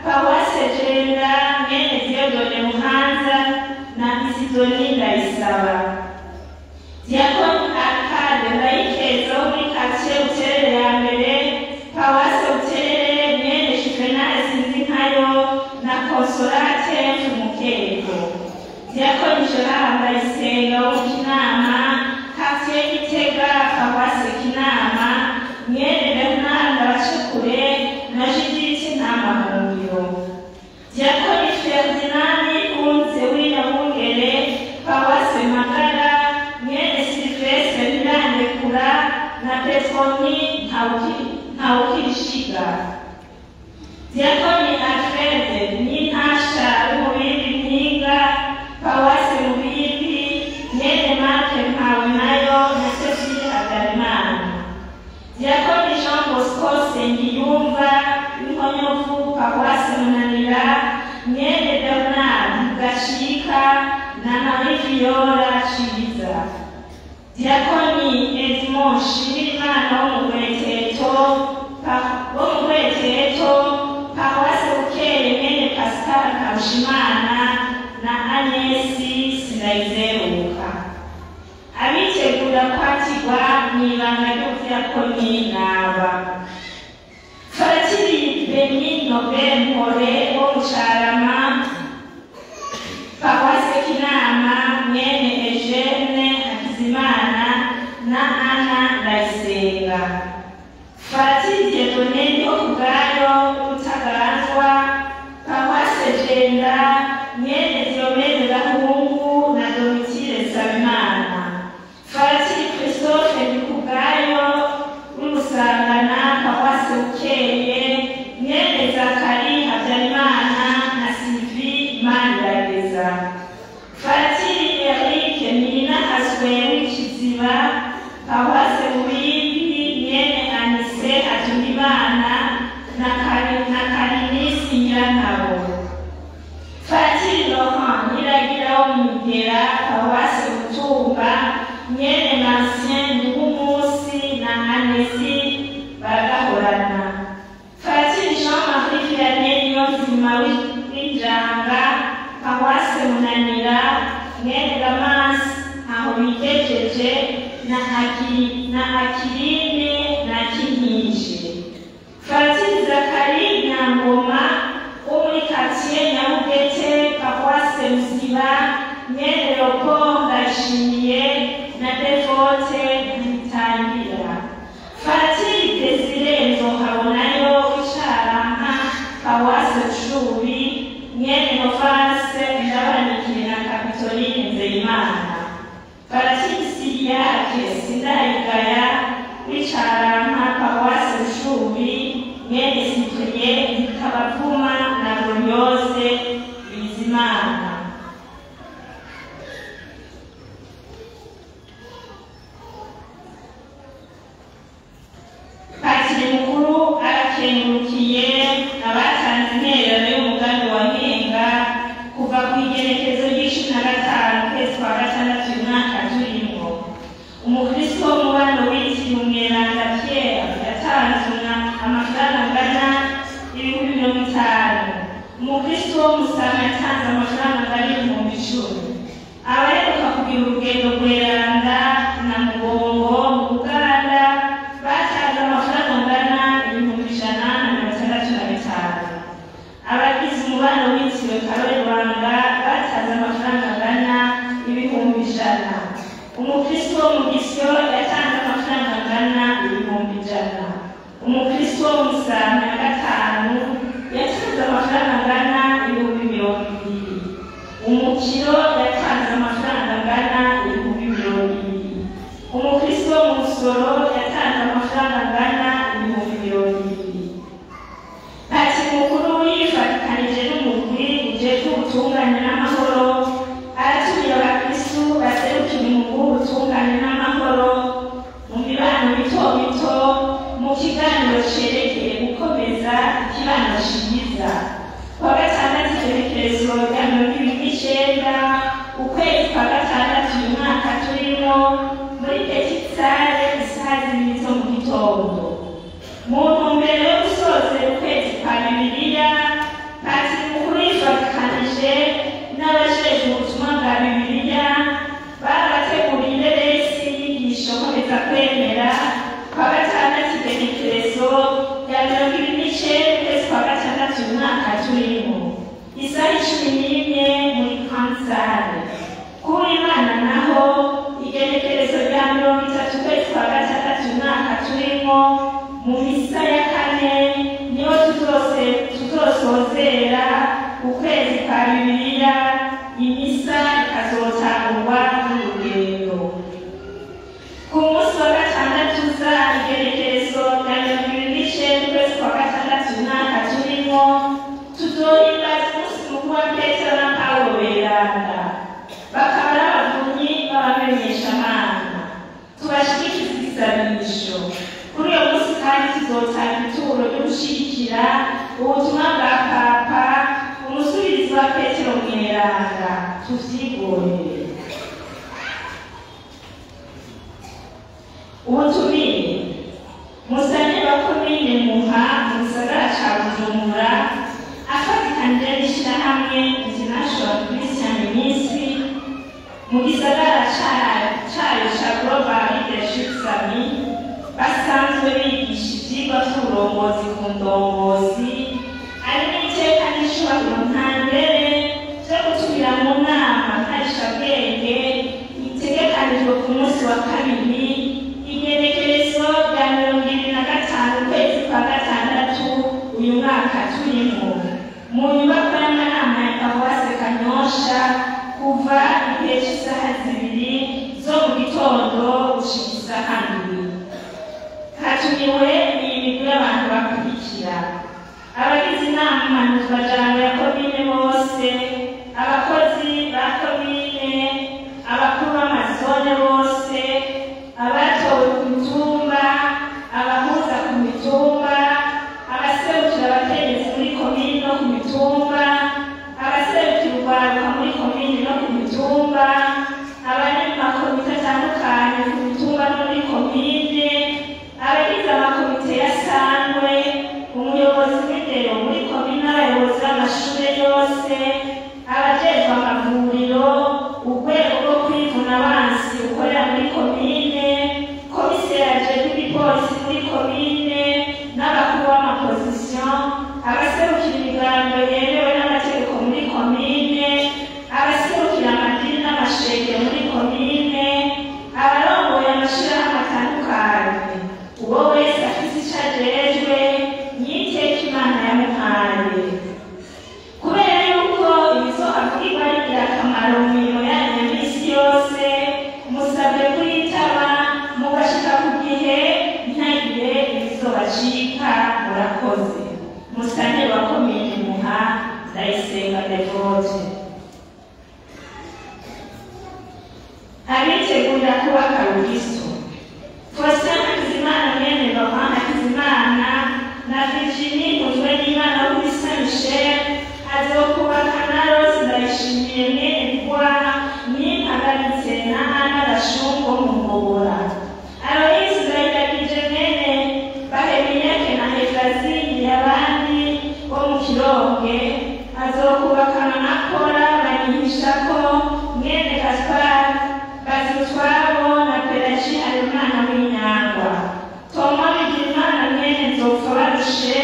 Paruwasi Jenda mwene Diodone Muhanza na Isidoni Ndayisaba. Diakoni Arcade Ndayikeza wo muri quartier Buterere ya mbere Paruwasi Buterere mwene Juvenal Sinzinkayo na Consolate Mukeko. Diakoni Gerard Ndayisenga wo mu Kinama quartier Gitega Paruwasi Kinama mwene Bernard Ndabacekure na Judith Ntamahungiro. Diakoni Ferdinand Kunze w'Inyabungere Paruwasi Magara mwene Sylvestre Ntirandekura na Petroni Ntawukirishiga. Diakoni Alfred Nintasha w'Umubindi Mpinga Paruwasi Mubindi mwene Mark Mpawenayo na Cecile Habyarimana. Diakoni Jean Bosco Sengiyumva w'Inkonyovu Paruwasi Munanira mwene Bernard Gashika na Marie Viola Chibiza. Diakoni Edmond Shimirimana wo mu Rweteto Paruwasi Bukeye mwene Pascal Karushimana na Agnesi Sinayizeruka. Abitegura kwatirwa mw'ibanga ry'ubudiyakoni n'aba: Dieudonné Ndihokubwayo Rutaganzwa, Paroisse Jenda, mwene Diomede Gahungu na Domitille Nsabimana, Fratiri Christophe Ndihokubwayo w'Urusangana, Paroisse Bukeye, mwene Zakari Habyarimana na Sylvie Manirageza, Fratiri Eric Mirinahazwe w'Ikiziba, Paroisse Mubimbi, mwene Anise Hatungimana na Karinisi Nyirantabo, Fratiri Laurent Nyiragira wo Mugera, Paroisse Butumba, mwene Marcien Nduhumusi na Anesi Baragahorana, Fratiri Jean-Marie Vianney Niyonzima w'Ijanga, Paroisse Munanira, mwene Damas aho bigejeje na Akirine na Kinyishi, Fratiri Zakari Nyangoma wo muri quartier Nyabugete, Paroisse Muziba, mwene Leopold Ndayishimiye na Devote Ntitangira, Fratiri Desire Nzohabonayo w'Icaranka, Paroisse Rushubi, mwene Novase Ndabanikire na Kapitoline Nzeyimana, Fratiri Siriyake Sindayigaya w'Icaranka, Paroisse Rushubi, mwene Cyprien Kabavuma na Gloriose Bizimana. Patiri mukuru arakengurukiye abatanze intererano y'umugambi wa Nkenga kuva ku igenekerezo ry'15 ukwezi kwa gatandatu uyu mwaka turimo. Umukristo w'umubano witiriwe Umweranda Pierre yatanze amafaranga angana n'ibihumbi 50. Umukristo w'Umusama yatanze amafaranga angana n'ibihumbi 10. Abaheruka kugira urugendo rw'Eranda na Mugongo mu Buganda batanze amafaranga angana n'ibihumbi 165. Abagize umubano witiriwe Karoli Rwanda batanze amafaranga angana n'ibihumbi 100. Umukristo wo mu Gisyo yatanze amafaranga angana n'ibihumbi 100. Umukristo wo mu Musama ya gatanu yatanze amafaranga angana n'ibihumbi 200. Umukiro yatanze amafaranga angana n'ibihumbi 200. Umukristo wo mu Musoro yatanze amafaranga angana n'ibihumbi 200. Patiri mukuru yifatikanije n'umugwi ujejwe ubutungane n'amahoro aratumira abakristu baserukira umugwi w'ubutungane n'amahoro mu mibano mito mito mu kiganiro cerekeye gukomeza ikibano ciza kuwa gatandatu igenekerezo rya 29 ukwezi kwa gatandatu uyu mwaka turimo muri Petite Salle isaha 2 zo mu gitondo. Mu ntumbero yo gusozera ukwezi kwa Bibiliya, Patiri mukuru yifatikanije n'abajejwe ubutumwa bwa Bibiliya barabateguriye ireresi y'inyigisho nkomeza kwemera kwa gatandatu igenekerezo rya 29 ukwezi kwa gatandatu uyu mwaka turimo isaha 11 muri Kansare. Kuri Imana naho igenekerezo rya 30 ukwezi kwa gatandatu uyu mwaka turimo mu misa ya 4 niho tuzosozera ukwezi kwa Bibiliya. Imisa ikazotangwa n'urugendo ku munsi wa gatandatu uza igenekerezo rya 29 ukwezi kwa gatandatu uyu mwaka turimo tuzohimbaza umunsi mukuru wa Petero na Paulo Beranda bakaba ari abavunyi b'abamenyeshamana. Tubashikikiza igisabisho kuri uyo munsi kandi tuzotanga ituro ryo gushigikira ubutumwa bwa Papa umusubirizi wa Petero Mweranda. Tuvyigorere. Ubutumire Musane wa komine Muha mu gisagara ca Bujumbura afatikanije n'ishirahamwe International Christian Ministry mu gisagara cayo ca Global Leadership Summit basanzwe bigisha ivyigwa vy'uburongozi ku ndongozi ari n'iteka n'ishobora ntangere vyo gutumira mu nama nkarishabwenge itegekanijwe ku munsi wa kabiri igenekerezo rya 25 ukwezi kwa gatatu mu nyubako y'amanama ya paruwase Kanyosha kuva igihe cy'isaha 2 zo mu gitondo gushika isaha 2. Hatumiwe iyi migwi y'abantu bakurikira: abagize inama mpanuzwajambo ya komine bose, abakozi ba komine, abakuru b'amazone bose, abatowe ku mitumba, abahuza ku mitumba, abaserukira abategetsi muri komine no ku mitumba, abaserukira urwaruka muri komine no ku mitumba, abari mu makomite atandukanye ku mitumba no muri komine, abagize amakomite yasanzwe, umuyobozi w'indero muri komine, abayobozi b'amashuri yose, abajejwe amavuriro, urwego rwo kwivuna abansi rukorera muri komine, komiseri ajejwe igipolisi muri komine, n'abakuru b'amapozisiyo, abaserukira imigambi yemewe n'amategeko muri komine, abaserukira amadini n'amashengero muri komine, abarongoye amashirahamwe atandukanye. Uwo wese afite icyo ajejwe yiteka Imana yamuhaye. Kubera yuko ibizohavugirwa ari ingirakamaro mu mirimo yanyu ya misi yose, musabwe kuyitaba mugashika ku gihe ntihagire ibizobacika. Murakoze. Musanteri wa komine Muha, Ndayisenga Devote. Abitegurira kubaka Rugiso: Faustin Hakizimana mwene Laurent Hakizimana na Virginie Muzwenimana w'uri Saint Michel azokubaka na Rose Ndayishimiye mwene Bigwana n'impagaritse na Ana Gashungo mu Ngobora. Aloyse Ndayiragije mwene Bahemiyake na Hezazini abandi bo mu Kironge azokubakana na Kora Banihishako mwene Gaspar Bazitwabo na Pelagie Habimana w'Inyangwa. Toma Bigirimana mwene Nzopfa Barushe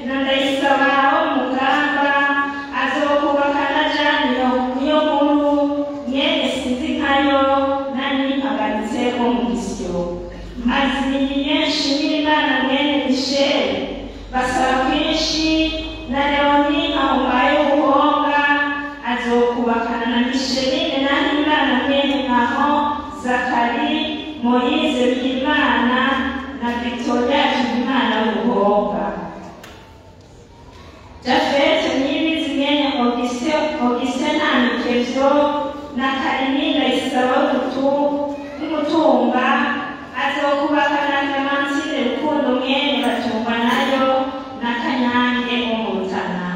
na Ndayisaba wo Mugamba azokubakana Janiro Niyonkuru mwene Sinzikayo na Nimpagaritse wo mu Gisyo. Maziniye Nshimirimana mwene Michel Basaba Kwinshi na Leonie Ahombaye Buhonga azokubakana na Micheline Nahimana mwene Naho Zakari Moise Bigirimana na Victoria Jimana Buhonga. Jafet Nibizi mwene Augustin Namikevyo na Karini Ndayisaba w'Umutumba azokubakana na Clementine Rukundo mwene Batumba nayo na Kanyange wo mu Rutana.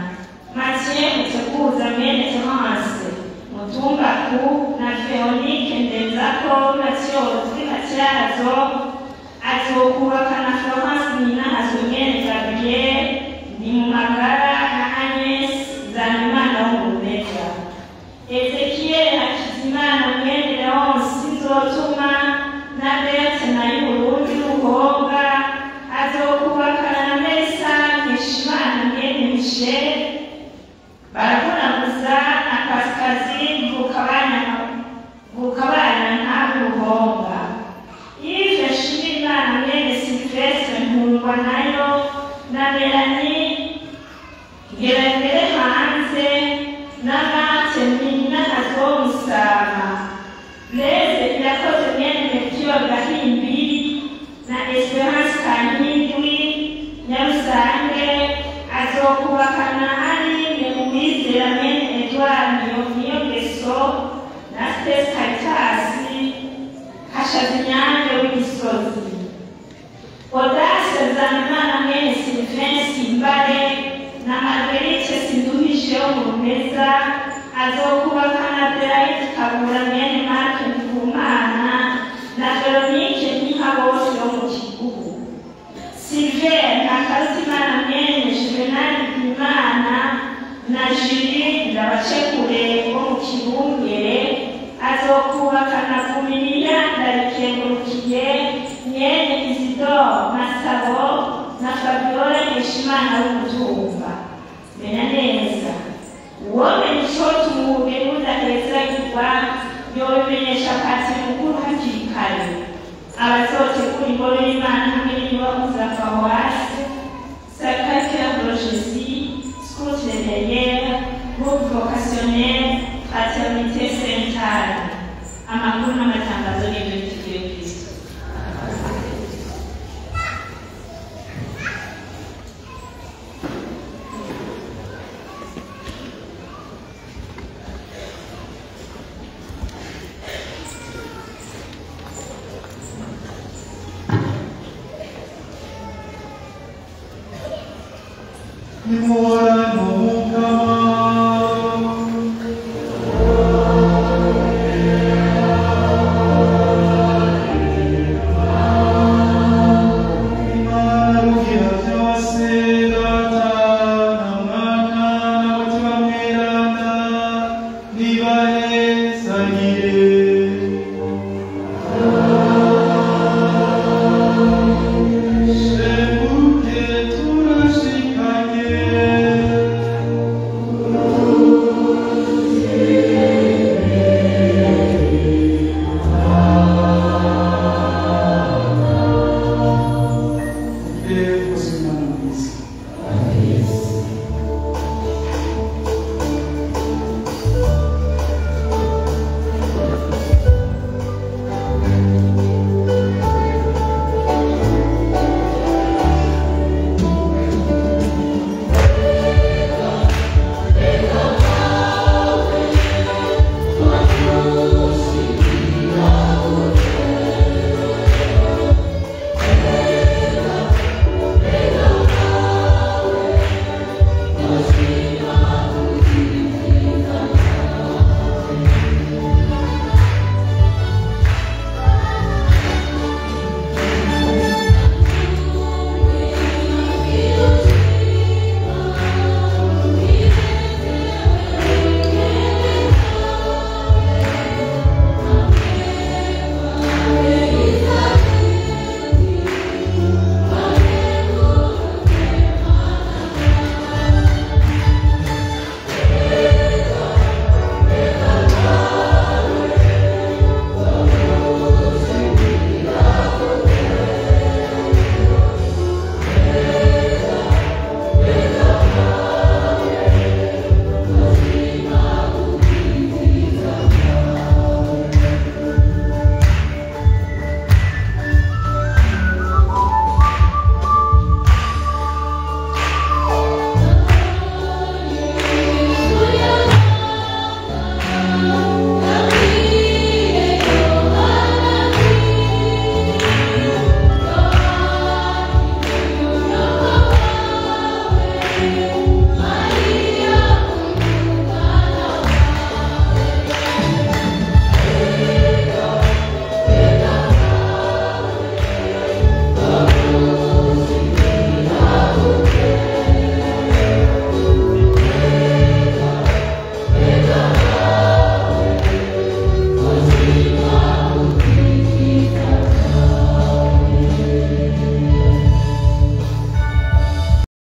Mathieu Muteguza mwene Terence Mutumba ku na Veronique Ndenzako Mathieu Mathiazo azokubakana Florence Ninahazo mwene Gabriel ni mu Magara na Agnes Zanimana wo mu Rumeza. Ezekiel Hakizimana mwene Leonce Nzotuma na Berthe na y'Uburundi Ruhonga azokubakana na Melissa Nkeshimana mwene Michel barakunaguza na Pascaline Vukabana nta Ruhonga. Yves Nshimirimana mwene Sylvestre Ntungwa nayo na Melanie Ngeragere hanze na Martin Ninahazo Musama. Blaise Irakoze mwene Melchior Gahimbi na Esperance Kankindwi Nyarusange azokubakana Aline Uwizera mwene Edouard Niyongeso na Steph Caritas Hashazinyange w'Igisozi. Audace Zanimana mwene Sylvain Simbare na Marguerite Sinduhije wo mu Rumeza azokubakana Delight Kabura mwene Mark Ndikumana na Veronique Nihabose wo mu Kigugu. Sylvain Ntakarutimana mwene Juvenal Bimana na Julie Ndabacekure wo mu Kibungere azokubakana Vumilia Ndarikengurukiye mwene Isidore Masabo na Fabiola Nkeshimana w'Umutumba. Menya neza uwomenya ico tumubuge n'udahezagirwa yobimenyesha Patiri Mukuru hakiri kare. Abazotegura ingoro y'Imana hamwe n'inyubako za paruwasi Sacré-Cœur de Jésus, Scout Rebelle nimuhorane